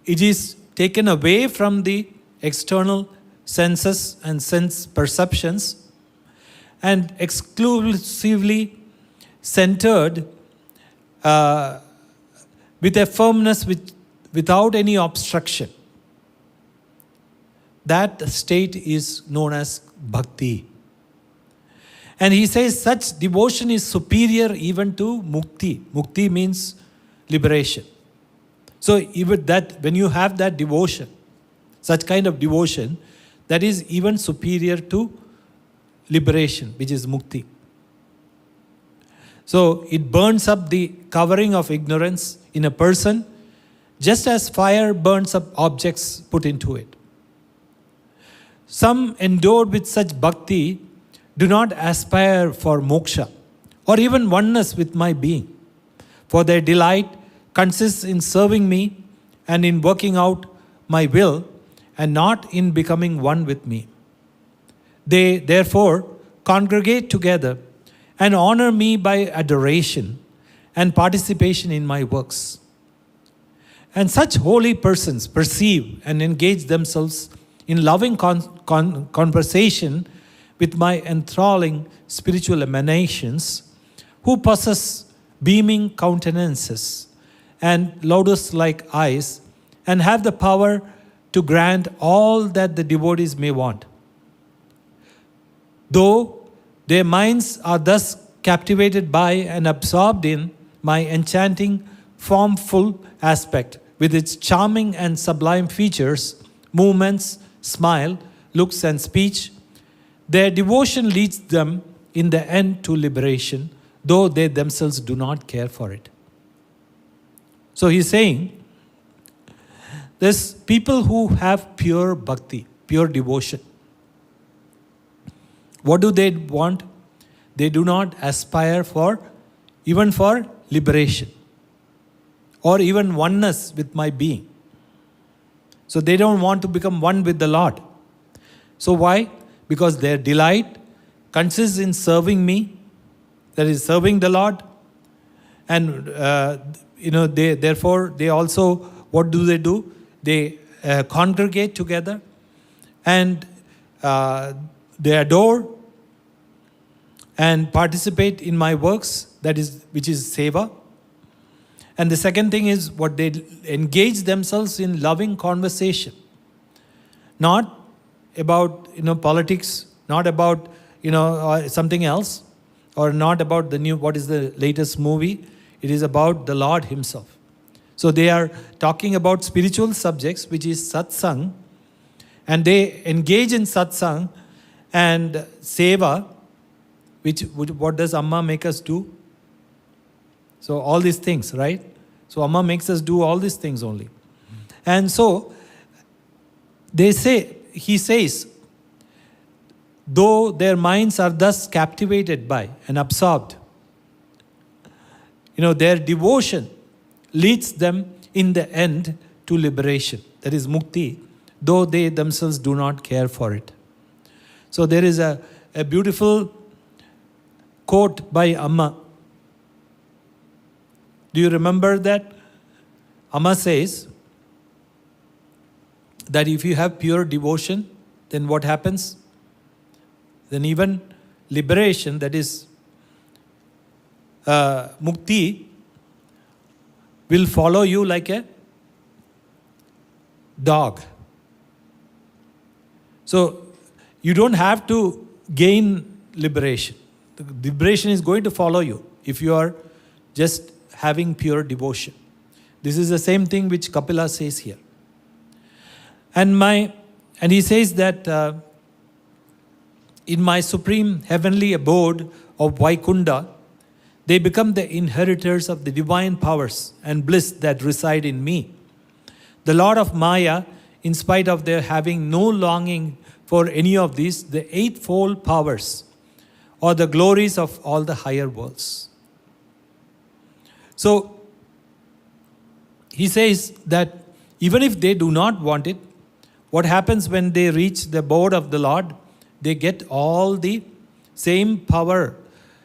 it is taken away from the external senses and sense perceptions and exclusively centered with a firmness without any obstruction. That state is known as Bhakti. And he says such devotion is superior even to Mukti. Mukti means liberation. So even that, when you have that devotion, such kind of devotion, that is even superior to liberation, which is Mukti. So it burns up the covering of ignorance in a person, just as fire burns up objects put into it. Some endowed with such bhakti do not aspire for moksha or even oneness with my being, for their delight consists in serving me and in working out my will and not in becoming one with me. They therefore congregate together and honor me by adoration and participation in my works. And such holy persons perceive and engage themselves in loving conversation with my enthralling spiritual emanations, who possess beaming countenances and lotus-like eyes, and have the power to grant all that the devotees may want. Though their minds are thus captivated by and absorbed in my enchanting, formful aspect, with its charming and sublime features, movements, smile, looks, and speech, their devotion leads them in the end to liberation, though they themselves do not care for it. So he's saying, there's people who have pure bhakti, pure devotion. What do they want? They do not aspire even for liberation or even oneness with my being. So they don't want to become one with the Lord. So why? Because their delight consists in serving me that is serving the Lord. And therefore they also, what do? They congregate together and they adore and participate in my works, which is seva. And the second thing is what they engage themselves in loving conversation, not about politics, not about something else, or not about what is the latest movie. It is about the Lord Himself. So they are talking about spiritual subjects, which is satsang, and they engage in satsang and seva, what does Amma make us do? So all these things, right? So Amma makes us do all these things only. And so he says, though their minds are thus captivated by and absorbed, their devotion leads them in the end to liberation. That is mukti, though they themselves do not care for it. So there is a beautiful quote by Amma. Do you remember that? Amma says that if you have pure devotion, then what happens? Then even liberation, that is mukti, will follow you like a dog. So you don't have to gain liberation. The liberation is going to follow you if you are just having pure devotion. This is the same thing which Kapila says here. And he says that in my supreme heavenly abode of Vaikunda, they become the inheritors of the divine powers and bliss that reside in me. The Lord of Maya, in spite of their having no longing for any of these, the eightfold powers or the glories of all the higher worlds. So he says that even if they do not want it, what happens when they reach the abode of the Lord? They get all the same power,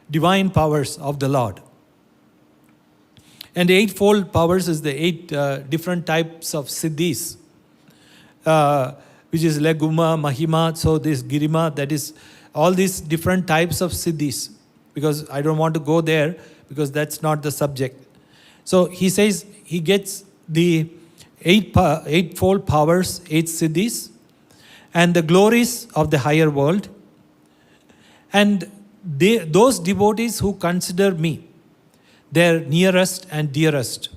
divine powers of the Lord. And the eightfold powers is the eight different types of siddhis, which is Leguma, Mahima, so this Girima, that is all these different types of siddhis. Because I don't want to go there, because that's not the subject. So he says he gets the eightfold powers, eight siddhis, and the glories of the higher world. And those devotees who consider me their nearest and dearest,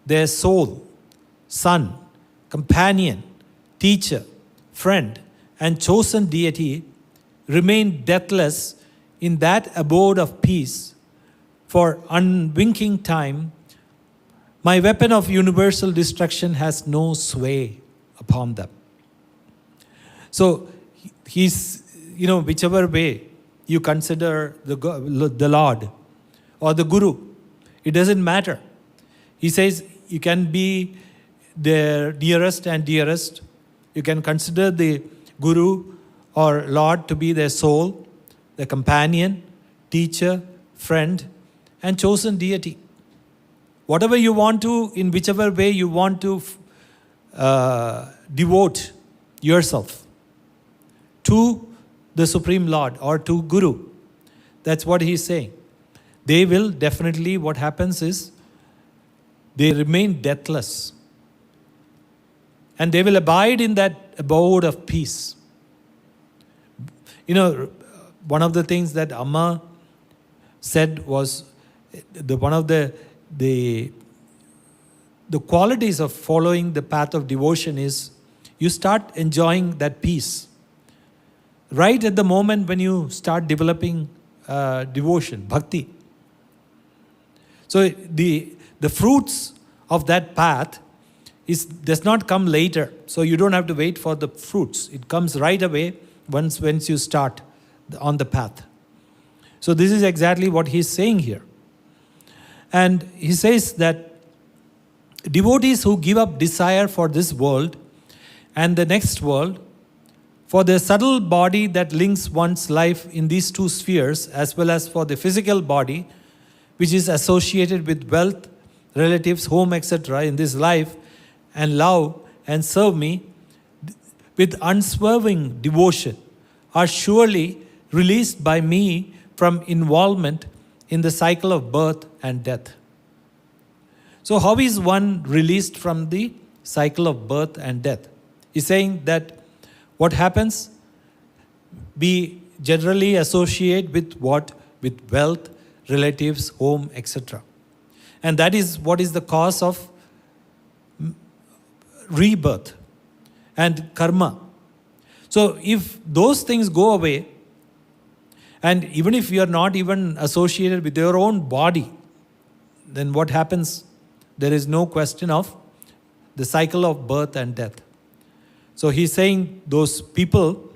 their soul, son, companion, teacher, friend, and chosen deity, remain deathless in that abode of peace for unwinking time. My weapon of universal destruction has no sway upon them. So he's, whichever way you consider the Lord or the Guru, it doesn't matter. He says you can be their nearest and dearest. You can consider the Guru or Lord to be their soul, their companion, teacher, friend, and chosen deity. Whatever you want to, in whichever way you want to devote yourself to the Supreme Lord or to Guru. That's what he's saying. They will definitely, what happens is, they remain deathless. And they will abide in that abode of peace. One of the things that Amma said was, one of the qualities of following the path of devotion is, you start enjoying that peace. Right at the moment when you start developing devotion, bhakti. So the fruits of that path does not come later. So you don't have to wait for the fruits. It comes right away once you start on the path. So this is exactly what he's saying here. And he says that devotees who give up desire for this world and the next world For the subtle body that links one's life in these two spheres, as well as for the physical body, which is associated with wealth, relatives, home, etc., in this life, and love and serve me with unswerving devotion, are surely released by me from involvement in the cycle of birth and death. So how is one released from the cycle of birth and death? He's saying that what happens? We generally associate with what? With wealth, relatives, home, etc. And that is what is the cause of rebirth and karma. So if those things go away, and even if you are not even associated with your own body, then what happens? There is no question of the cycle of birth and death. So he's saying those people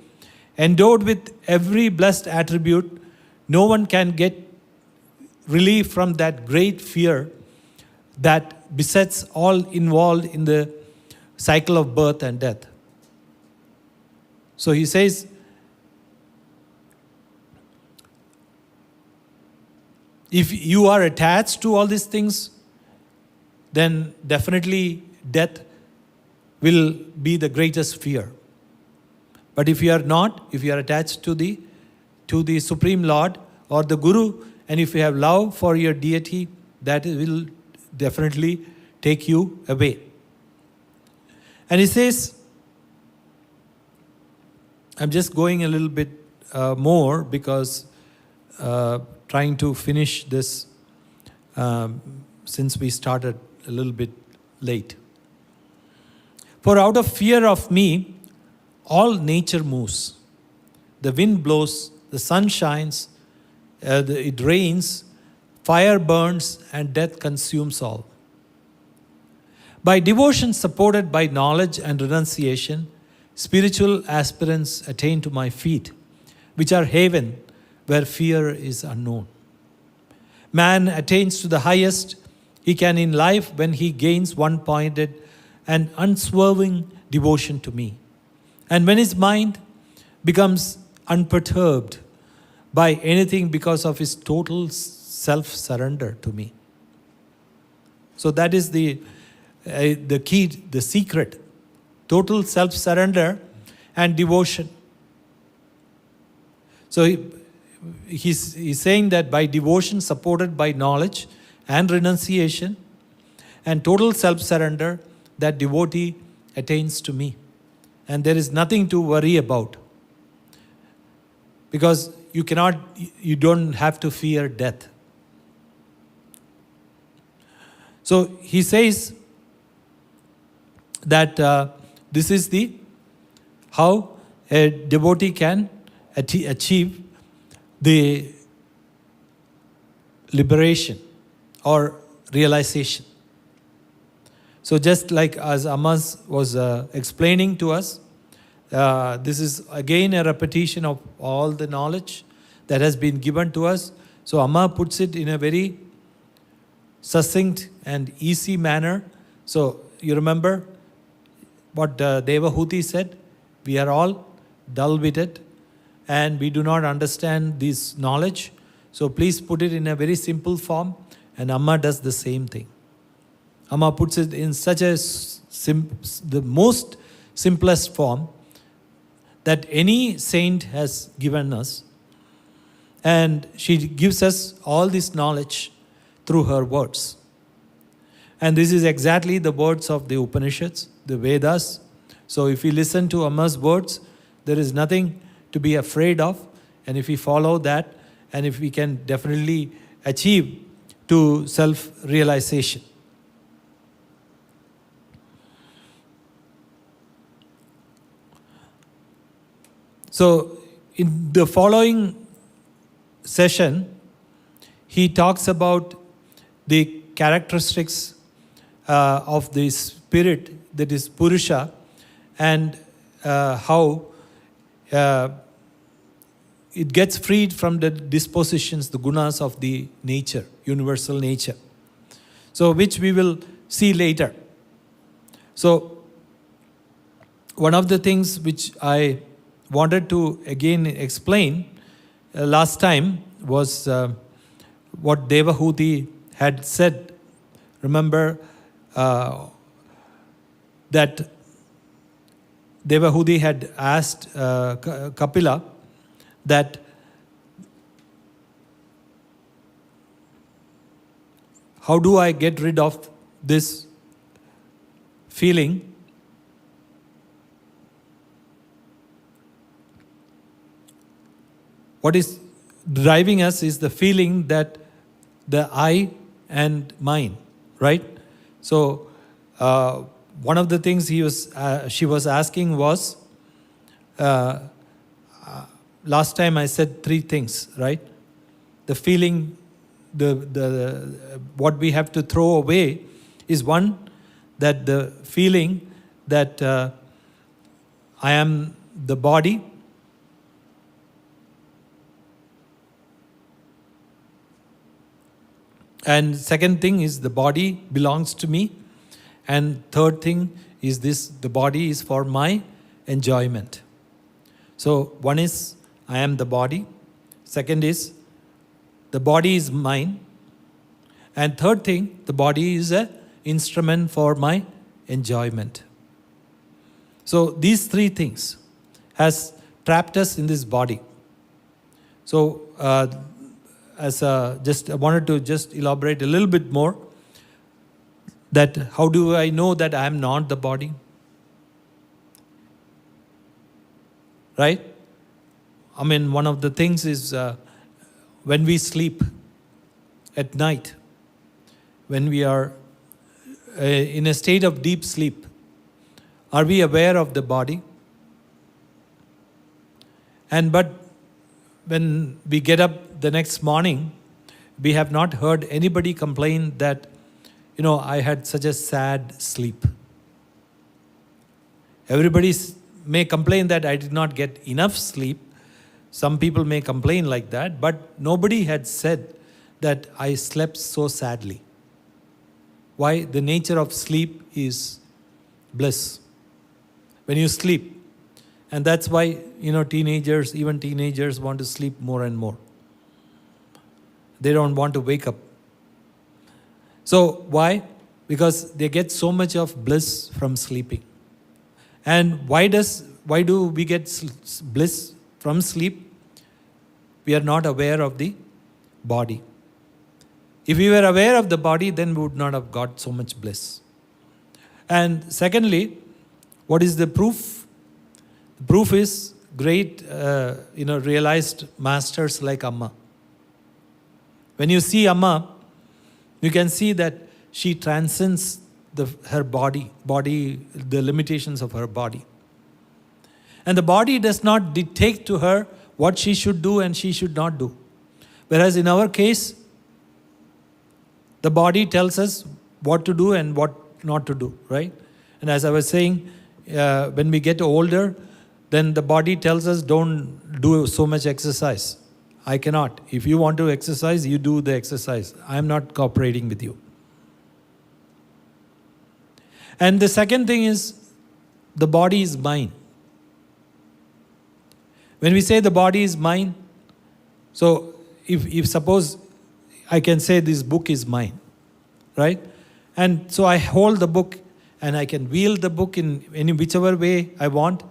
endowed with every blessed attribute, no one can get relief from that great fear that besets all involved in the cycle of birth and death. So he says, if you are attached to all these things, then definitely death will be the greatest fear. But if you are not, if you are attached to the Supreme Lord or the Guru, and if you have love for your deity, that will definitely take you away. And he says, I'm just going a little bit more because trying to finish this since we started a little bit late. For out of fear of me, all nature moves. The wind blows, the sun shines, it rains, fire burns, and death consumes all. By devotion supported by knowledge and renunciation, spiritual aspirants attain to my feet, which are haven where fear is unknown. Man attains to the highest he can in life when he gains one-pointed and unswerving devotion to me. And when his mind becomes unperturbed by anything because of his total self-surrender to me. So that is the key, the secret. Total self-surrender and devotion. So he's saying that by devotion supported by knowledge and renunciation and total self-surrender, that devotee attains to me. And there is nothing to worry about. Because you don't have to fear death. So he says that this is how a devotee can achieve the liberation or realization. So just like as Amas was explaining to us, this is again a repetition of all the knowledge that has been given to us. So Amma puts it in a very succinct and easy manner. So you remember what Devahuti said? We are all dull-witted and we do not understand this knowledge. So please put it in a very simple form, and Amma does the same thing. Amma puts it in such a the most simplest form that any saint has given us, and she gives us all this knowledge through her words. And this is exactly the words of the Upanishads, the Vedas. So if we listen to Amma's words, there is nothing to be afraid of, and if we follow that, and if we can definitely achieve to self-realization. So in the following session, he talks about the characteristics of the spirit, that is Purusha, and how it gets freed from the dispositions, the gunas of the nature, universal nature. So which we will see later. So one of the things which I wanted to again explain last time was what Devahuti had said. Remember that Devahuti had asked Kapila that how do I get rid of this feeling? What is driving us is the feeling that the I and mine, right? So one of the things she was asking was, last time I said 3 things, right? The feeling, what we have to throw away is one, that the feeling that I am the body. And second thing is the body belongs to me. And third thing is this, the body is for my enjoyment. So one is I am the body. Second is the body is mine. And third thing, the body is an instrument for my enjoyment. So these 3 things has trapped us in this body. So I wanted to just elaborate a little bit more that how do I know that I am not the body? Right? I mean, one of the things is when we sleep at night, when we are in a state of deep sleep, are we aware of the body? But when we get up the next morning, we have not heard anybody complain that, I had such a sad sleep. Everybody may complain that I did not get enough sleep. Some people may complain like that, but nobody had said that I slept so sadly. Why? The nature of sleep is bliss. When you sleep, and that's why, even teenagers want to sleep more and more. They don't want to wake up. So why? Because they get so much of bliss from sleeping. And why do we get bliss from sleep? We are not aware of the body. If we were aware of the body, then we would not have got so much bliss. And secondly, what is the proof? The proof is great, realized masters like Amma. When you see Amma, you can see that she transcends her body, the limitations of her body. And the body does not dictate to her what she should do and she should not do. Whereas in our case, the body tells us what to do and what not to do, right? And as I was saying, when we get older, then the body tells us don't do so much exercise. I cannot. If you want to exercise, you do the exercise. I am not cooperating with you. And the second thing is, the body is mine. When we say the body is mine, so if suppose I can say this book is mine, right? And so I hold the book and I can wield the book in whichever way I want.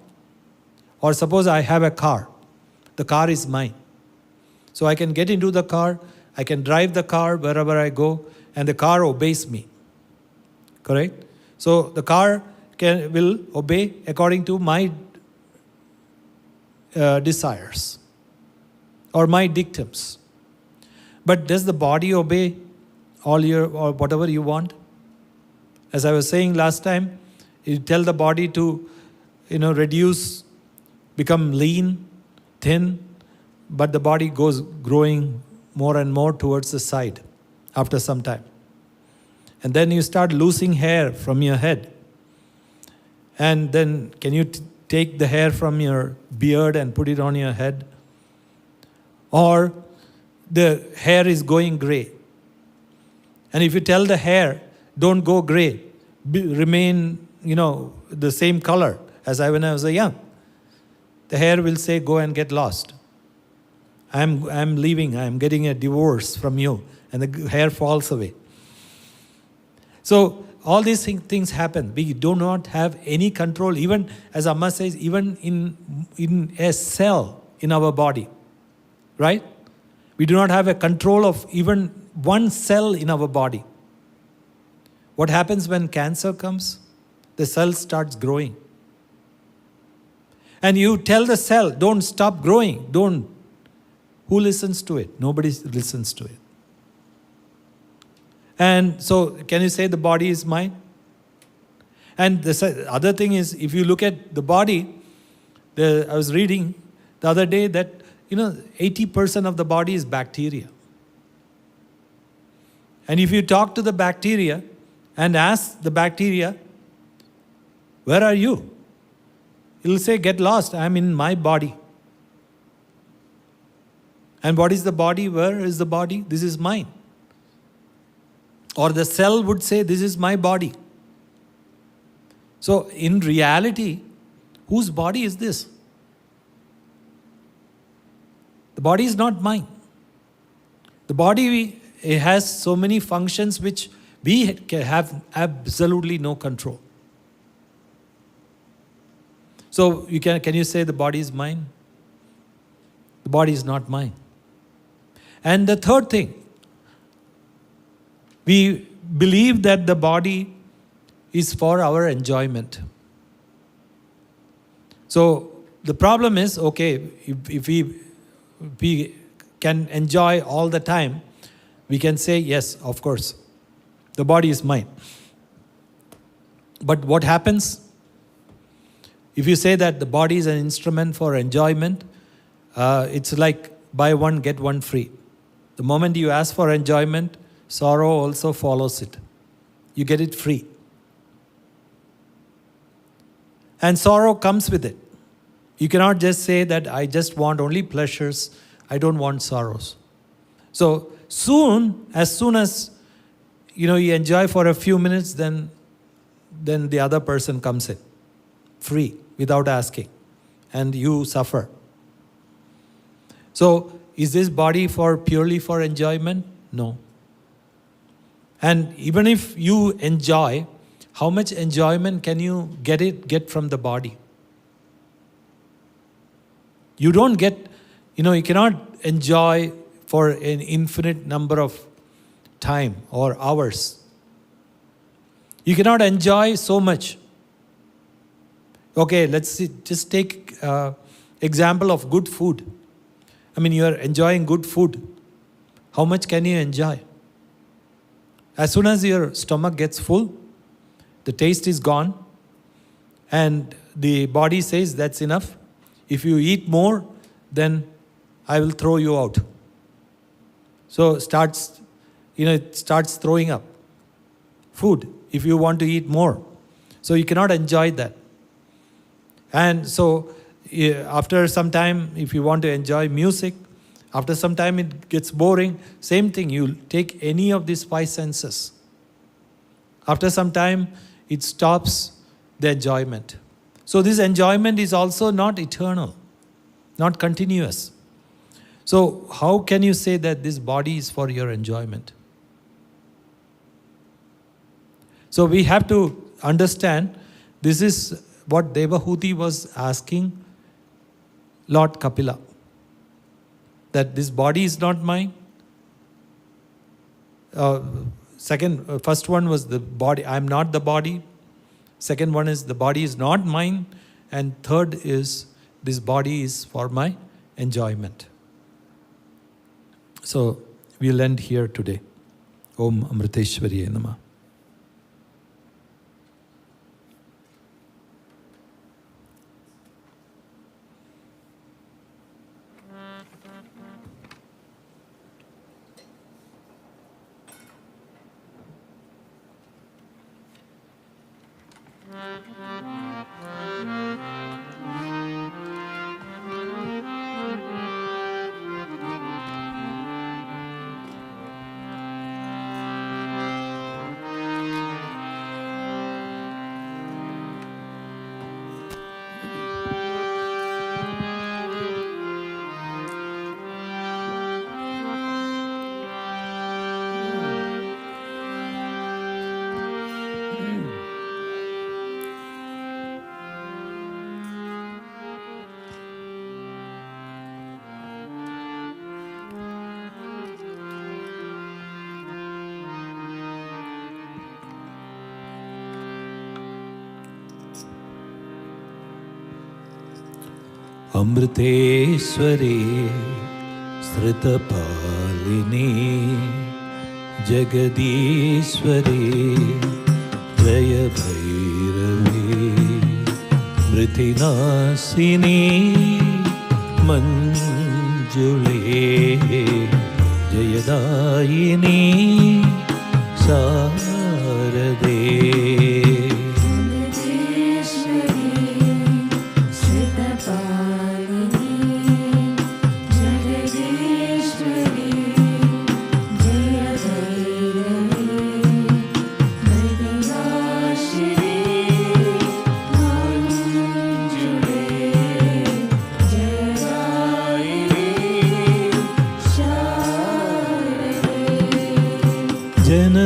Or suppose I have a car. The car is mine. So I can get into the car, I can drive the car wherever I go, and the car obeys me. Correct? So the car will obey according to my desires or my dictums. But does the body obey or whatever you want? As I was saying last time, you tell the body to, reduce, become lean, thin, but the body goes growing more and more towards the side after some time. And then you start losing hair from your head. And then can you take the hair from your beard and put it on your head? Or the hair is going gray. And if you tell the hair, don't go gray, remain, the same color as when I was young. The hare will say, go and get lost. I'm leaving, I'm getting a divorce from you. And the hare falls away. So all these things happen. We do not have any control, even as Amma says, even in a cell in our body. Right? We do not have a control of even one cell in our body. What happens when cancer comes? The cell starts growing. And you tell the cell, don't stop growing. Don't. Who listens to it? Nobody listens to it. And so, can you say the body is mine? And the other thing is, if you look at the body, I was reading the other day that 80% of the body is bacteria. And if you talk to the bacteria and ask the bacteria, where are you? It will say, get lost, I am in my body. And what is the body? Where is the body? This is mine. Or the cell would say, this is my body. So in reality, whose body is this? The body is not mine. The body it has so many functions which we have absolutely no control. So can you say the body is mine? The body is not mine. And the third thing, we believe that the body is for our enjoyment. So the problem is, okay, if we can enjoy all the time, we can say, yes, of course, the body is mine. But what happens if you say that the body is an instrument for enjoyment? It's like buy one, get one free. The moment you ask for enjoyment, sorrow also follows it. You get it free. And sorrow comes with it. You cannot just say that I just want only pleasures, I don't want sorrows. So as soon as you enjoy for a few minutes, then the other person comes in, free, without asking, and you suffer. So is this body purely for enjoyment? No. And even if you enjoy, how much enjoyment can you get from the body? You don't get, you cannot enjoy for an infinite number of time or hours. You cannot enjoy so much. Okay, let's see, just take example of good food. You are enjoying good food. How much can you enjoy? As soon as your stomach gets full, the taste is gone, and the body says that's enough. If you eat more, then I will throw you out. So it starts throwing up food if you want to eat more. So you cannot enjoy that. And so after some time, if you want to enjoy music, after some time it gets boring. Same thing, you take any of these five senses. After some time, it stops the enjoyment. So this enjoyment is also not eternal, not continuous. So how can you say that this body is for your enjoyment? So we have to understand, this is what Devahuti was asking Lord Kapila. That this body is not mine. First one was the body, I am not the body. Second one is the body is not mine. And third is this body is for my enjoyment. So we'll end here today. Om Amriteshwariye Namah. Amriteshwari श्रुतपालिनी Jagadishwari जय भैरवी मृतिनाशिनी मंजुले जयदायिनी शारदे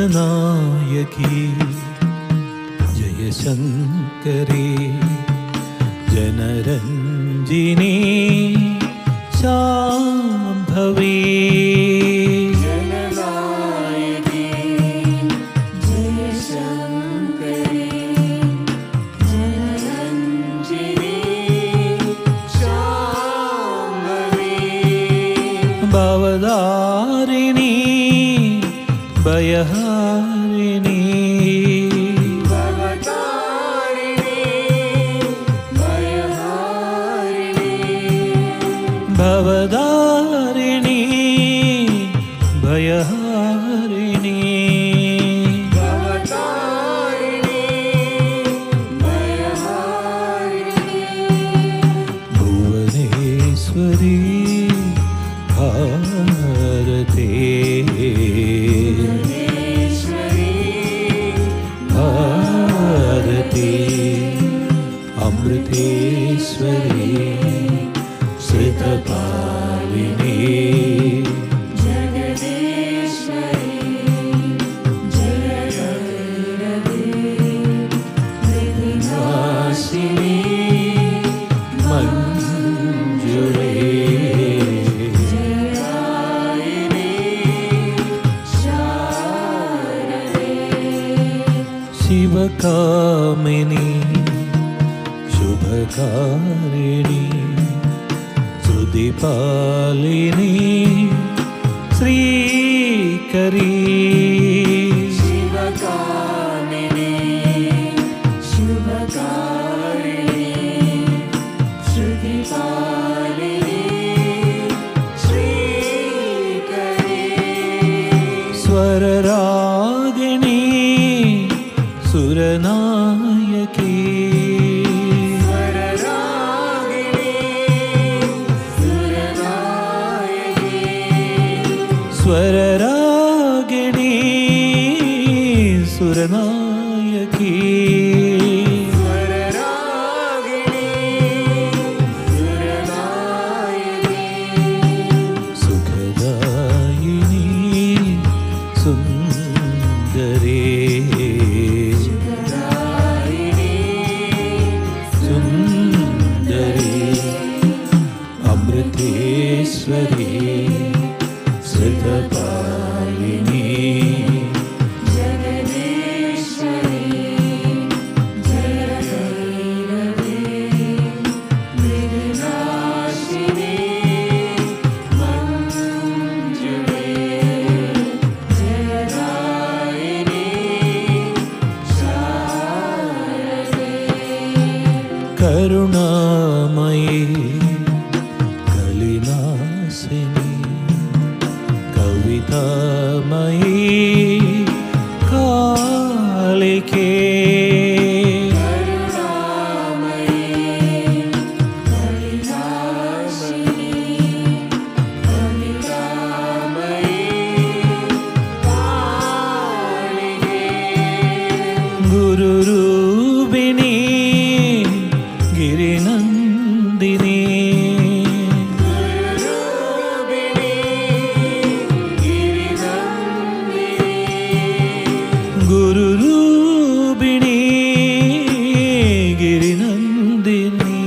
जननायकी जय शंकरी जनरंजिनी शांभवी जननायकी जय शंकरी जनरंजिनी शांभवी भवदारिणी भयहारिणी भवदारिणी भयहारिणी भुवनेश्वरी भारते भारते अमृतेश्वरी श्रुतपालिनी जगदीश्वरी जय भैरवी मृतिनाशिनी मंजुले जयदायिनी शारदे शिवकामिनी शुभकारिणी श्रुतिपालिनी श्रीकरी शिवकामिनी शुभकारिणी श्रुतिपालिनी श्रीकरी स्वररागिणी सुरनायकी स्वररागिणी सुरनायकी सुखदायिनी सुंदरे सुंदरे अमृतेश्वरी श्रुतपालिनी जगदीश्वरी जय भैरवी मृतिनाशिनी मंजुले जयदायिनी शारदे करुणामयी कलिनाशिनी कवितामयी कालिके गुरुरूपिणी गिरिनन्दिनी गुरुरूपिणी गिरिनन्दिनी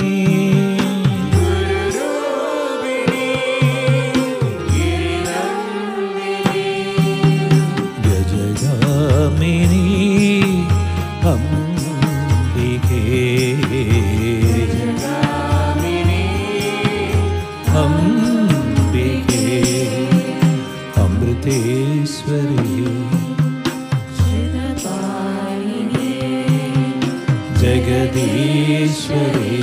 Gajgamini Jagadishwari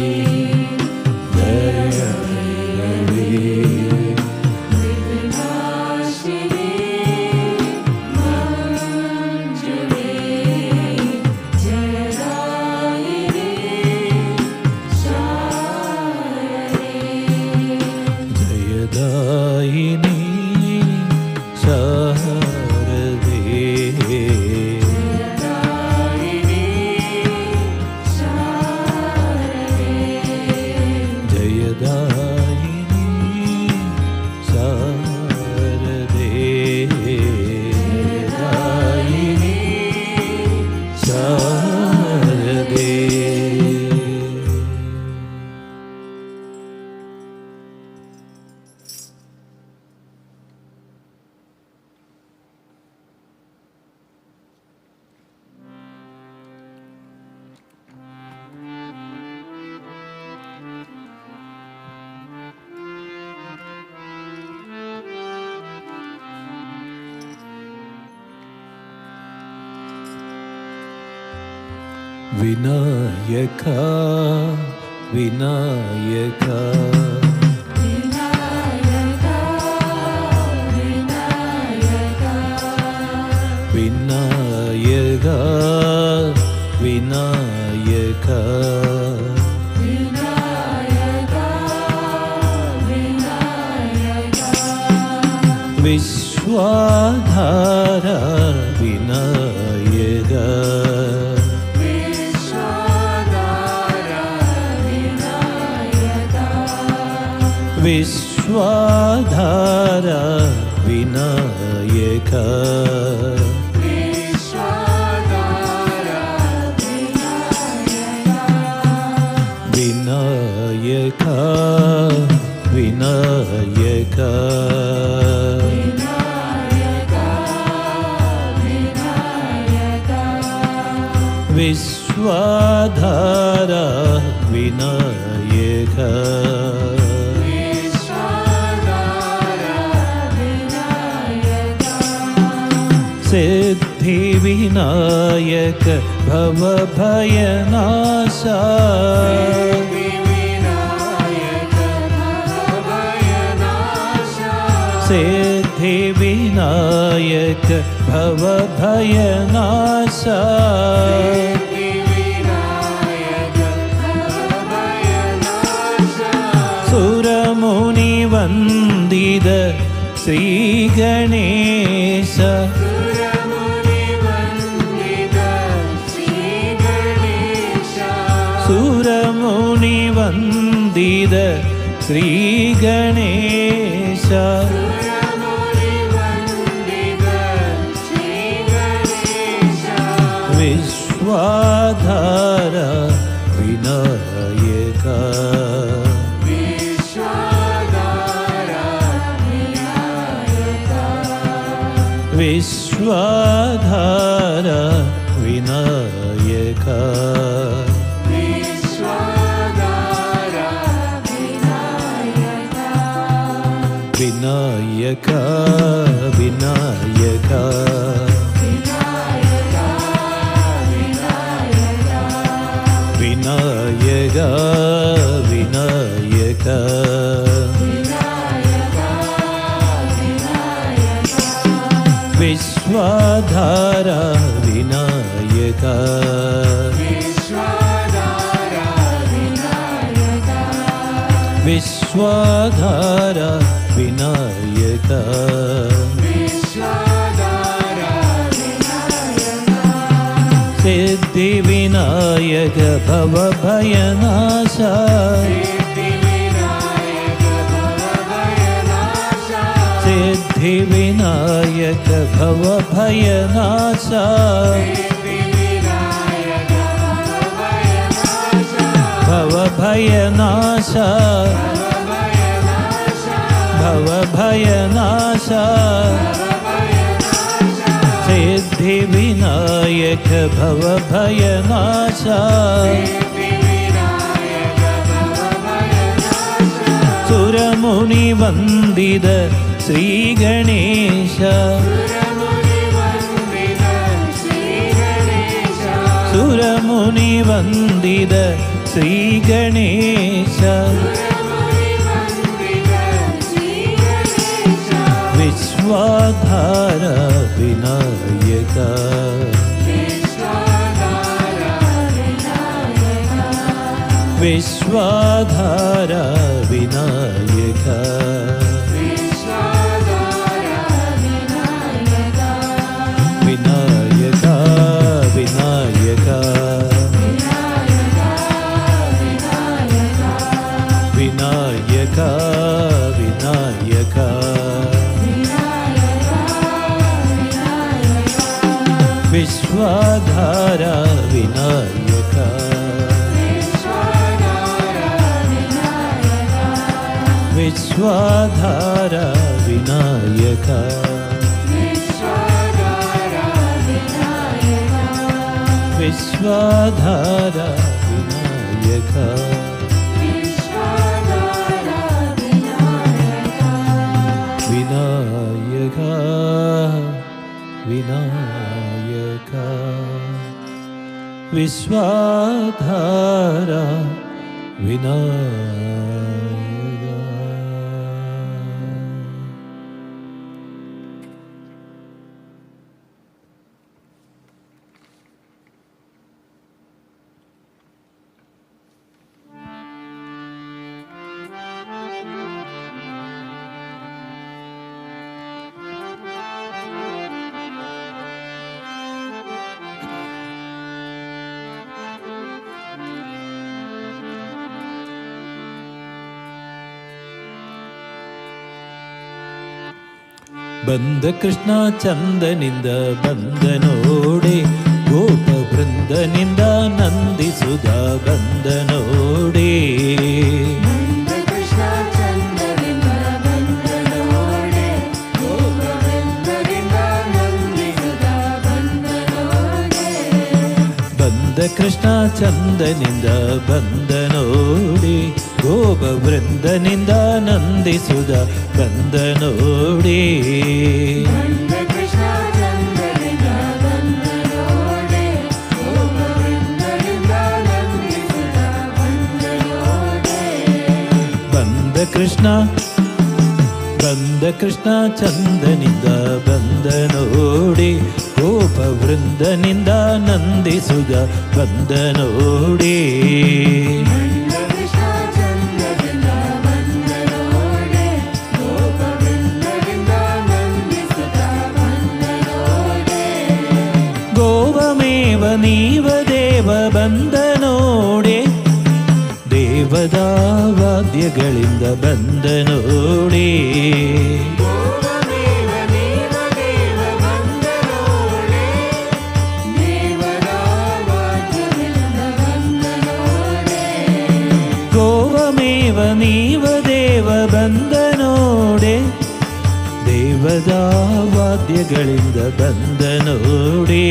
Jayagari Vignashini Manjuri Jayadayini Sharade Jayadayini Sharade Vinayaka, Vinayaka, Vinayaka Vinayaka, Vinayaka, Vinayaka Vinayaka Vishwadhara Vinayaka, Vishwadhara Vinayaka, Vishwadhara Vinayaka Vinayaka, Vinayaka, Vinayaka Vishwadhara Vinayaka, Siddhi Vinayaka Bhava Bhayanasha, Siddhi Vinayaka Bhava Bhayanasha, Suramuni Vandida Sri Ganesha, Suramuni Vandida Sri Ganesha, Vishwadhara Vinayaka, Vishwadhara Vinayaka, Vinayaka, Vinayaka, Vinayaka, Vinayaka, Vishwadhara Vinayaka, Vishwadhara Vinayaka, Siddhi Vinayaka Bhava Bhayanasha, Siddhi Vinayaka Bhava Bhayanasha, Bhava Bhayanasha, Bhava Bhayanasha, Siddhi Vinayaka Bhava Bhayanasha, Suramuni Vandida Sri Ganesha, Suramuni ಸುರಮುನಿ ವಂದಿದ Shri Ganesha ವಿಶ್ವಾಧಾರ Vinayaka ವಿಶ್ವಾಧಾರ Vinayaka Vinayaka Vinayaka Vinayaka Vinayaka ವಿಶ್ವಾಧಾರ Vinayaka ವಿಶ್ವಾಧಾರ Vinayaka ವಿಶ್ವಾಧಾರ Vinayaka Vinayaka Vinayaka ವಿಶ್ವಾಧಾರ Vinayaka. ಬಂದ ಕೃಷ್ಣ ಚಂದನಿಂದ ಬಂದ ನೋಡೆ ಗೋಪ ವೃಂದನಿಂದ ನಂದಿಸುದ ಬಂದ ನೋಡೆ ಬಂದ ಕೃಷ್ಣ ಚಂದನಿಂದ ಬಂದ ನೋಡೆ ಗೋಪ ವೃಂದನಿಂದ ನಂದಿಸುದ ಬಂದ ನೋಡಿ ಬಂದ ಕೃಷ್ಣ ಚಂದನಿಂದ ಬಂದ ನೋಡಿ ಗೋಪ ವೃಂದನಿಂದ ನಂದಿಸುದ ಬಂದ ನೋಡಿ ನೀವ ದೇವ ಬಂದ ನೋಡೆ ದೇವದ ವಾದ್ಯಗಳಿಂದ ಬಂದ ನೋಡೆ ಗೋವಮೇವ ನೀವ ದೇವ ಬಂದ ನೋಡೆ ದೇವದ ವಾದ್ಯಗಳಿಂದ ಬಂದ ನೋಡಿ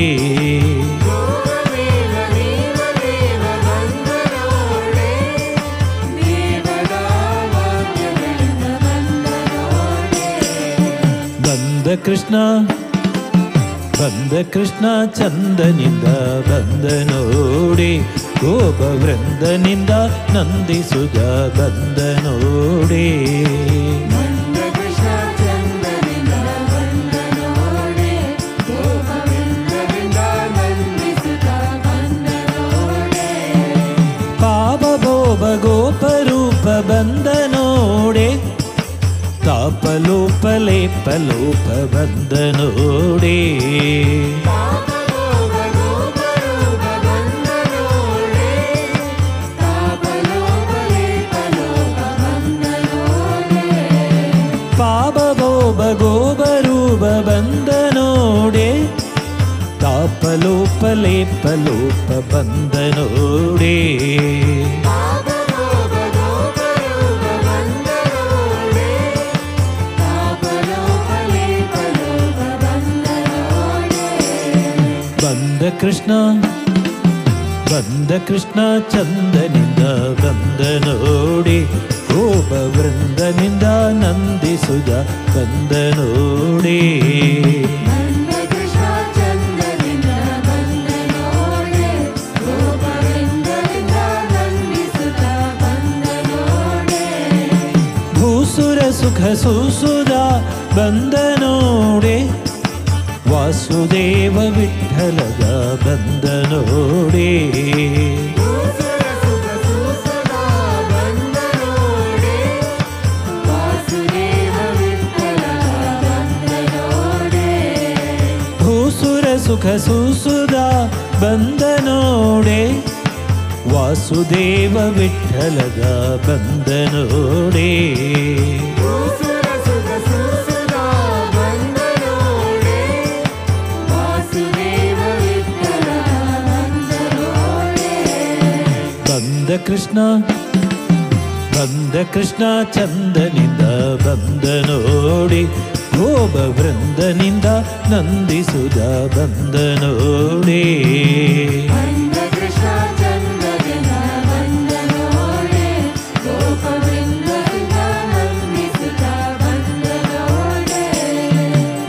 ಬಂದ ಕೃಷ್ಣ ಚಂದನಿಂದ ಬಂದ ನೋಡಿ ಗೋಪ ವೃಂದನಿಂದ ನಂದಿಸುದ ಬಂದ ನೋಡಿ ಗೋಪರೂಪ ಬಂದ ನೋಡೆ ತಾಪಲೋಪ ಲೇಪಲೋಪ ಬಂದ ನೋಡೆ ಪಾಪಬೋಬ ಗೋಪರೂಪ ಬಂದ ನೋಡೆ ತಾಪಲೋಪ ಲೇಪಲೋಪ ಬಂದ ನೋಡೆ ಬಂದ ಕೃಷ್ಣ ಚಂದನಿಂದ ಬಂದ ನೋಡಿ ಗೋಪ ವೃಂದನಿಂದ ನಂದಿಸುದ ಬಂದ ನೋಡಿ ಬಂದ ಕೃಷ್ಣ ಚಂದನಿಂದ ಬಂದ ನೋಡಿ ಸುಖ ಸುಸುದ ಬಂದನೋಡೆ ವಾಸುದೇವ ವಿಠಲದ ಬಂದನೋಡೆ ಭೂಸುರ ಸುಖ ಸುಸುದ ಬಂದನೋಡೆ ವಾಸುದೇವ ವಿಠಲದ ಬಂದನೋಡೆ ಬಂದ ಕೃಷ್ಣ ಚಂದನಿಂದ ಬಂದನೋಡಿ ಗೋಪ ವೃಂದನಿಂದ ನಂದಿಸುದ ಬಂದನೋಡಿ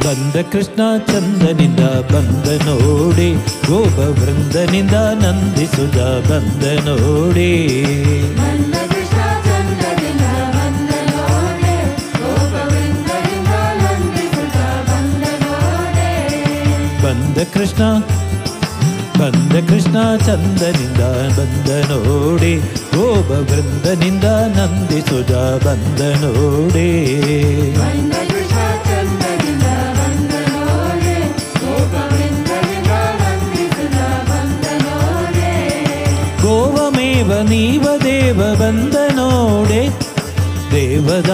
ಬಂದ ಕೃಷ್ಣ ಚಂದನಿಂದ ಬಂದನೋಡಿ ಗೋಪ ವೃಂದನಿಂದ ನಂದಿಸುದ ಬಂದನೋಡಿ ಬಂದ ಕೃಷ್ಣ ಚಂದನಿಂದ ಬಂದನೋಡಿ ಗೋಪ ವೃಂದನಿಂದ ನಂದಿಸುದ ಬಂದನೋಡಿ ಗೋವಮೇವ ನೀವ ದೇವ ಬಂದನೋಡೆ ದೇವದ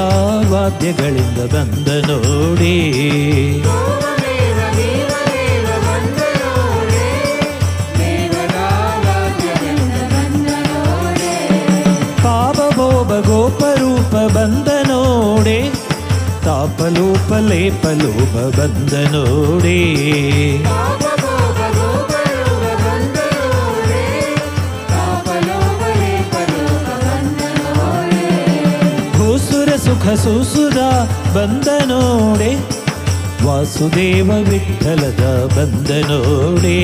ವಾದ್ಯಗಳಿಂದ ಬಂದನೋಡಿ ಪಾಪಭೋಗ ಗೋಪರೂಪ ಬಂದನೋಡೆ ತಾಪಲೋಪ ಲೇಪಲೋಪ ಬಂದನೋಡೆ ಭೂಸುರ ಸುಖ ಸುಸುದ ಬಂದನೋಡೆ ವಾಸುದೇವ ವಿಠಲದ ಬಂದನೋಡೆ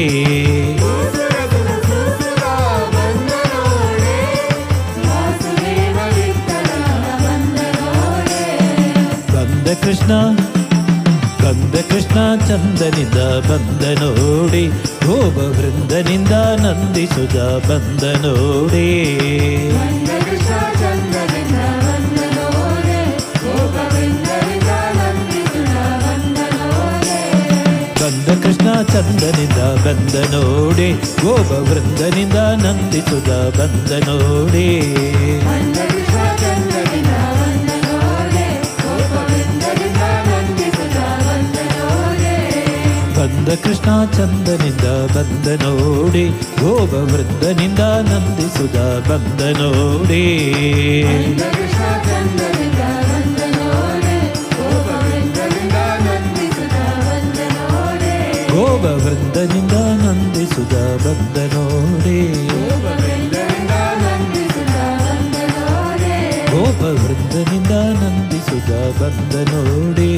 ಬಂದ ಕೃಷ್ಣ ಚಂದನಿಂದ ಬಂದನೋಡಿ ಗೋಪ ವೃಂದನಿಂದ ನಂದಿಸುದ ಬಂದನೋಡಿ ಬಂದ ಕೃಷ್ಣ ಚಂದನಿಂದ ಬಂದನೋಡಿ ಗೋಪ ವೃಂದನಿಂದ ನಂದಿಸುದ ಬಂದನೋಡಿ ಬಂದ ಕೃಷ್ಣ ಚಂದನಿಂದ ಬಂದನೋಡಿ ಗೋಪ ವೃಂದನಿಂದ ನಂದಿಸುದ ಬಂದನೋಡಿ ಗೋಪ ವೃಂದನಿಂದ ನಂದಿಸುದ ಬಂದನೋಡಿ ಗೋಪ ವೃಂದನಿಂದ ನಂದಿಸುದ ಬಂದನೋಡಿ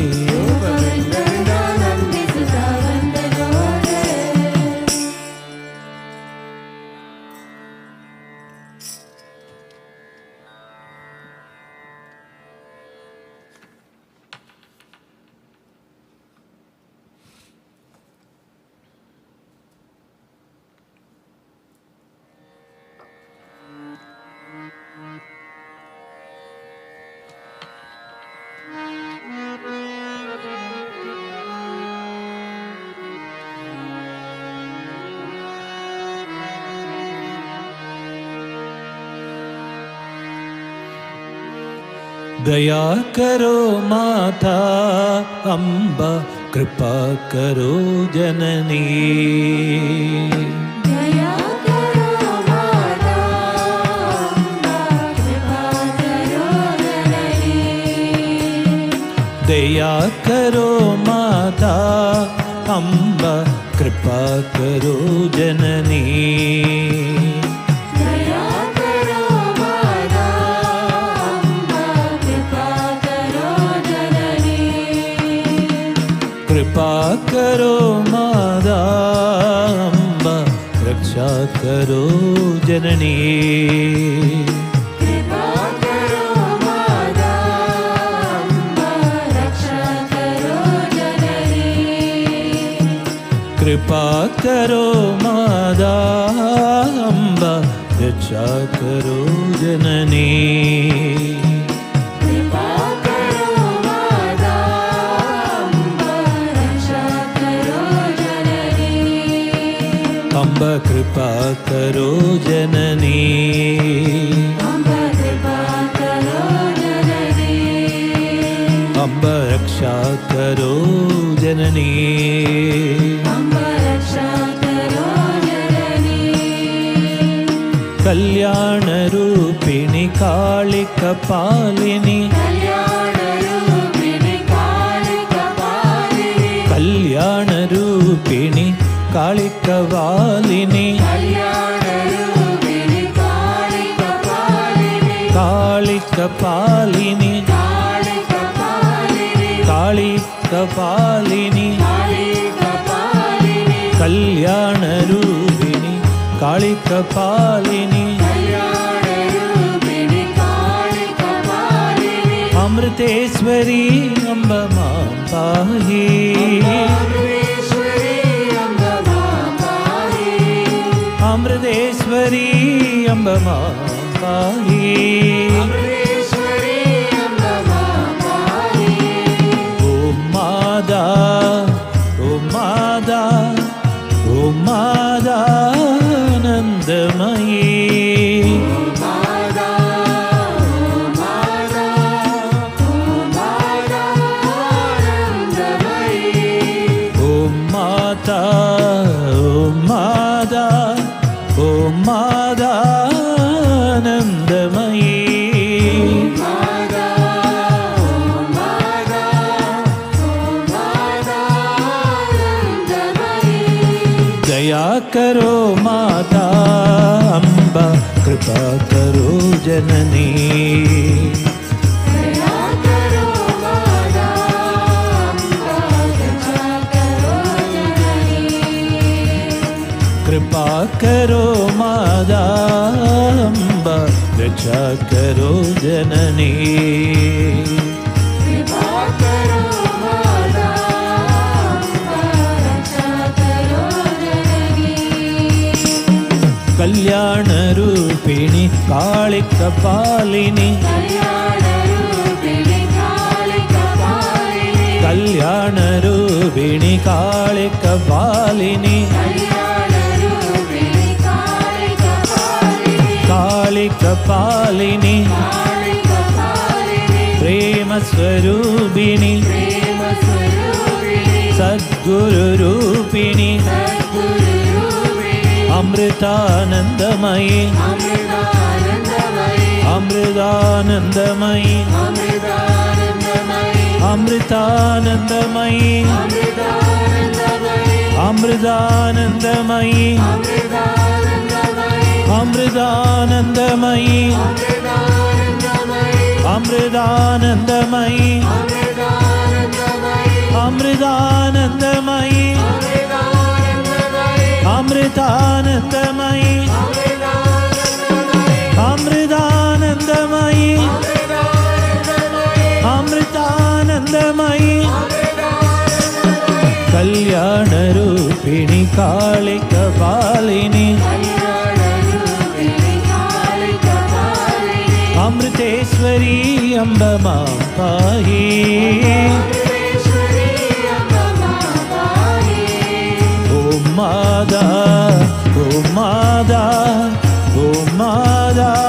दया करो माता अम्बा कृपा करो जननी दया करो माता अम्बा कृपा करो जननी दया करो माता अम्बा कृपा करो जननी कृपा करो माता अम्बा रक्षा करो जननी कृपा करो माता कृपा करो मादा अम्बा रक्षा करो जननी कृपा करो मादा अम्बा रक्षा करो जननी अम्बा कृपा करो जननी अम्बा कृपा करो जननी अम्बा रक्षा करो जननी अम्बा रक्षा करो जननी कल्याण रूपिणी काली कपालिनी कल्याण रूपिणी काली कपालिनी कल्याण रूपिणी काली कवालिनी कल्याण रूपिणी काली कपालिनी काली कपालिनी काली कपालिनी काली कपालिनी काली कपालिनी कल्याण रूपिणी काली कपालिनी कल्याण रूपिणी काली कपालिनी अमृतेश्वरी अम्ब मां पाहि अमृतेश्वरी अम्ब मां पाहि अमृतेश्वरी अम्ब मां पाहि अमृतेश्वरी अम्ब मां पाहि ॐ मादा ॐ मादा ॐ मादानन्दमयी मादा मादा मादा आनन्दमयी ॐ माता ॐ मादा ॐ मादानन्दमयी मादा मादा मादा आनन्दमयी दया करो माता अम्बा कृपा करो जननी दया करो मादा अम्बा रक्षा करो जननी कृपा करो माता अम्बा रक्षा करो जननी कृपा करो मादा अम्बा रक्षा करो जननी कल्याण रूपिणी काली कपालिनी कल्याण रूपिणी काली कपालिनी कल्याण रूपिणी काली कपालिनी कल्याण रूपिणी काली कपालिनी काली कपालिनी काली कपालिनी प्रेम स्वरूपिणी प्रेम स्वरूपिणी सद्गुरु रूपिणी सद्गुरु रूपिणी अमृतानंदमयी अमृतानन्दमयी अमृतानंदमयी अमृतानन्दमयी अमृतानंदमयी अमृतानंदमयी अमृतानंदमयी अमृतानंदमयी अमृतानंदमयी अमृतानंदमयी अमृतानंदमयी कल्याण रूपिणी काली कपालिनी अमृतेश्वरी अम्ब मां पाहि ॐ मादा ॐ मादा ॐ मादानन्दमयी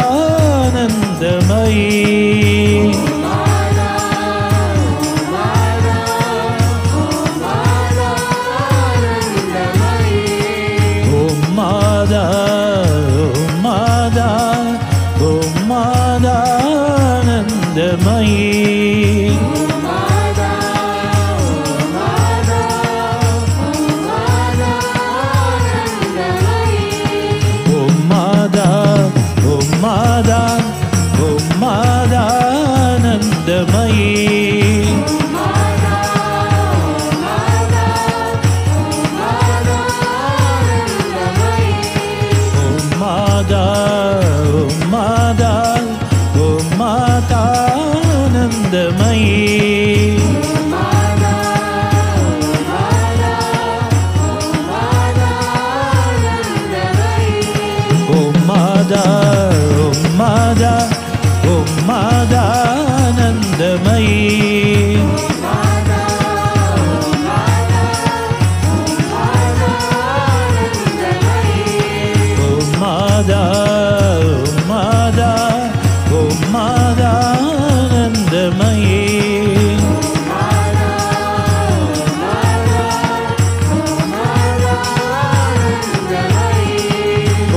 ॐ मादा ॐ मादा ॐ मादानन्दमयी ॐ मादा ॐ मादा ॐ मादानन्दमयी ॐ मादा ॐ मादा ॐ मातानन्दमयी Mada, Om Mada, Om Mada Anandamayi.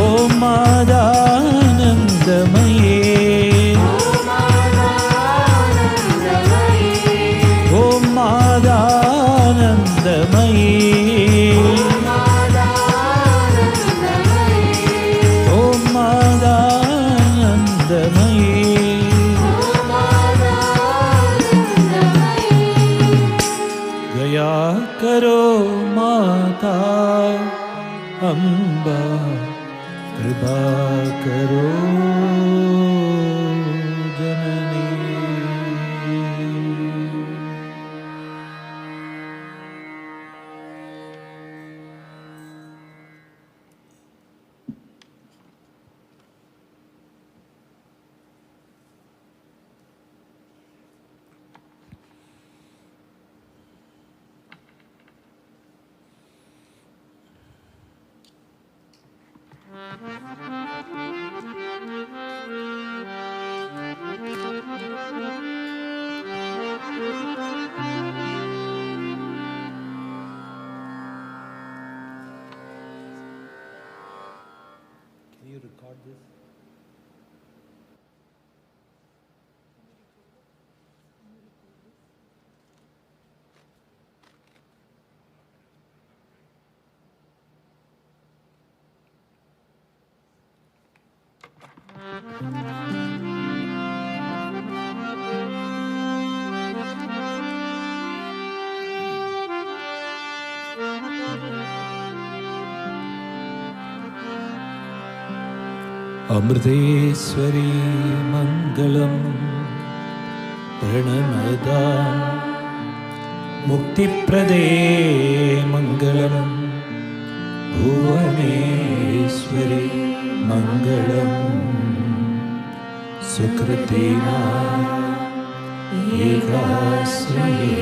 Om Mada Anandamayi. Om Mada Anandamayi. Om Mada Anandamayi. Gaya karo Mata Amba, Kripa karo Janani. Can you record this? Amriteswari Mangalam Pranamadam Muktiprade Mangalam Bhuvaneswari Mangalam Sukritina Ekasraye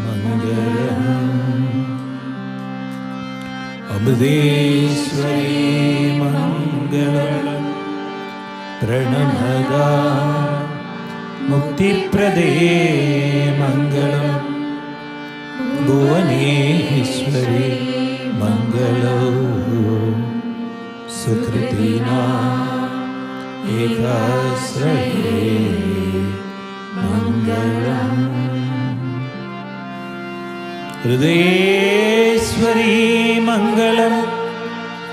Mangalam Amriteswari Mangalam Pranamada Muktiprade Mangalam Bhuvaneswari Mangalam Sukritina Ekasraye Mangalam Hridayeswari Mangalam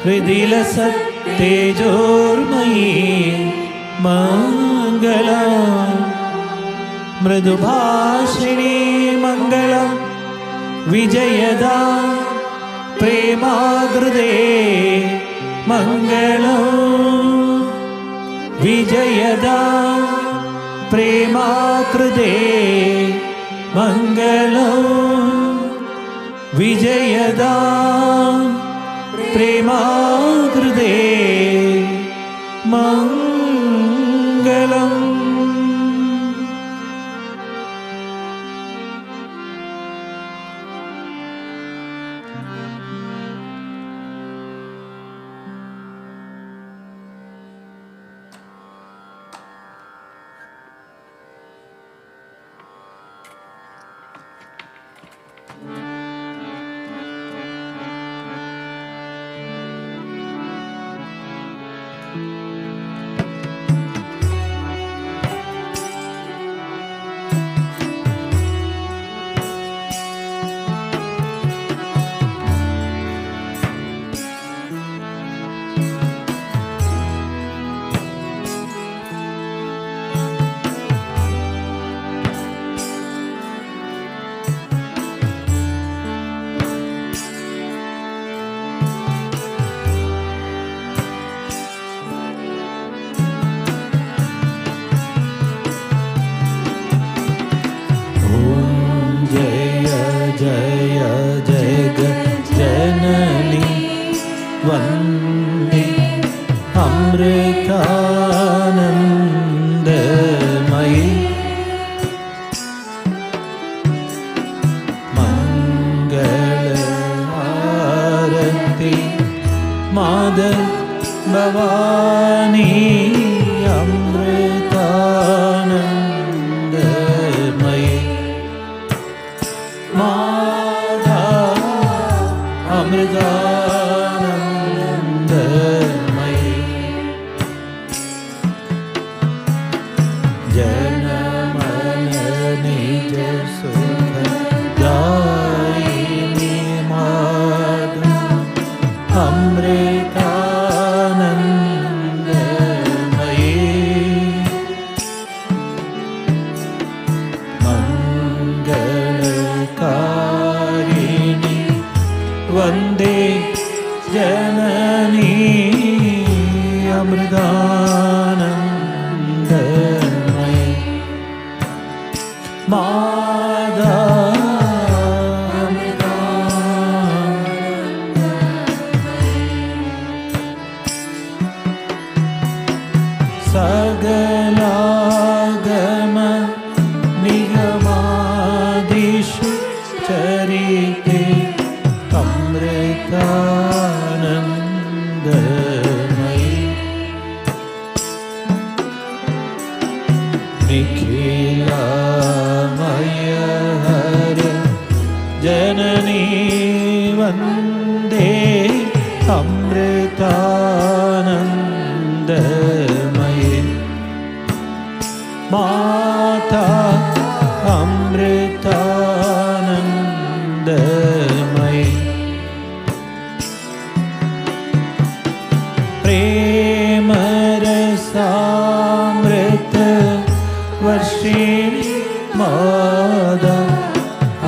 Hridilasat Tejormayi Mangalam Mridubhashini Mangalam Vijayada Premagrade Mangalam Vijayada Premagrade Mangalam Vijayada Premagrade Mangalam. Vande Amritanandamayi Mangala Arati Mother Bhavani Amritanandamayi Mother Amritanandamayi Janamana Nija Sukha Dayini Mother Amritanandamayi Mangalakarini Vande Janani Amritanandamayi Mada Sagalagama Nigamadishu Charite Amritanandamayi Nikhila Maya Hara Janani Vande Amritanandamayi Mata Amritanandamayi Prema Rasamrita Varshini Mada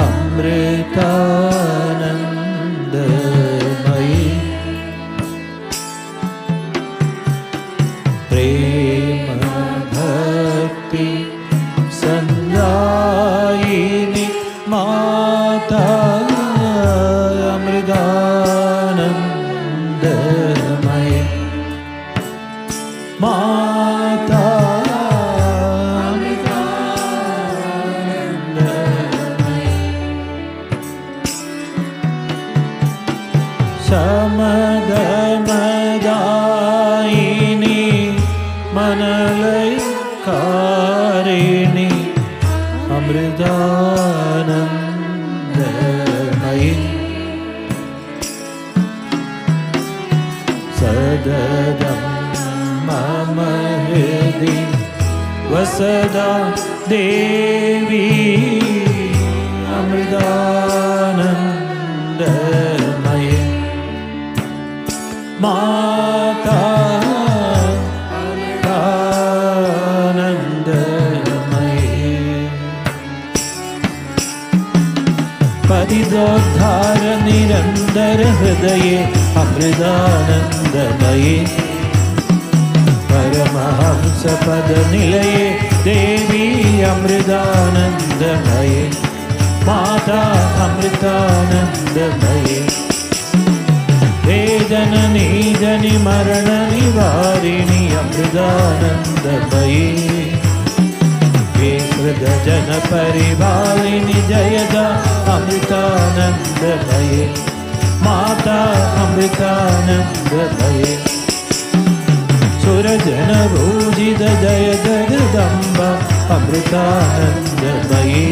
Amritanandamayi Prema Bhakti Sandayini Mata Amritanandamayi Mata Amritanandamayi Samadhamadayini Manalaikarini Amritanandamayi Sadadam Mama Hidi Vasada Devi Amritanandamayi Mata Amritanandamayi Padidodhara Nirandara Hridaye Amritanandamayi Paramahamsa Pada Nilaye Devi Amritanandamayi Mata Amritanandamayi Vedana Nidani Marana Nivarini Amritanandamayi Vesrada Jana Parivalini Jayada Amritanandamayi Mata Amritanandamayi Surajana Rujida Jayada Gadamba Amritanandamayi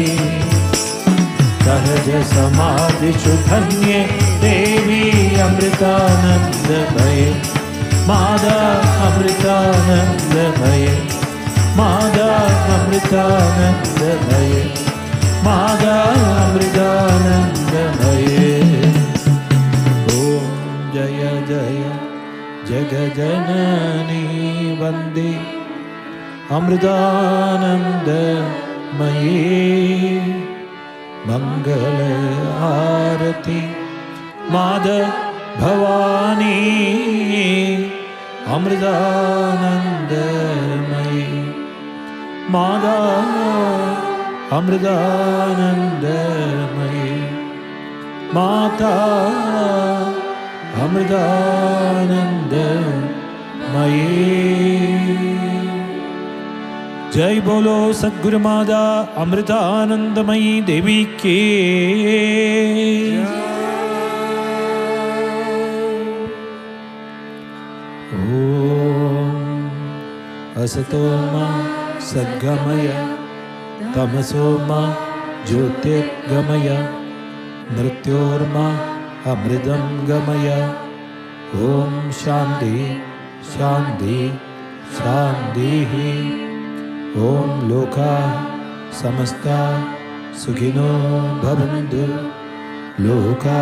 Sahaja Samadhi Chudhanye Devi Amritanandamayi Mada Amritanandamayi Mada Amritanandamayi Mada Amritanandamayi Om Jaya Jaya Jagajanani Vande Amritanandamayi Mangala Arati Mada Bhavani Amritanandamayi Mada Amritanandamayi Mata Amritanandamayi जय बोलो सद्गुरु माता अमृतानंदमयी देवी के Om Asato ma Sadgamaya Tamaso ma Jyotirgamaya Mrityorma Amridam Gamaya. Om Shanti Shanti Shanti. Om Loka Samasta Sukhino Bhavantu. Loka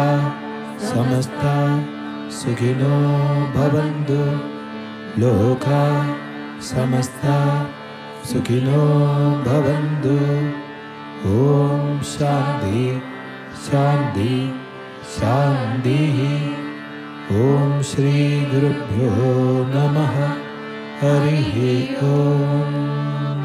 Samasta Sukhino Bhavantu. Loka Samasta Sukhino Bhavantu. Om Shanti Shanti Shanti. Om Shri Gurubhyo Namaha. Harihi Om.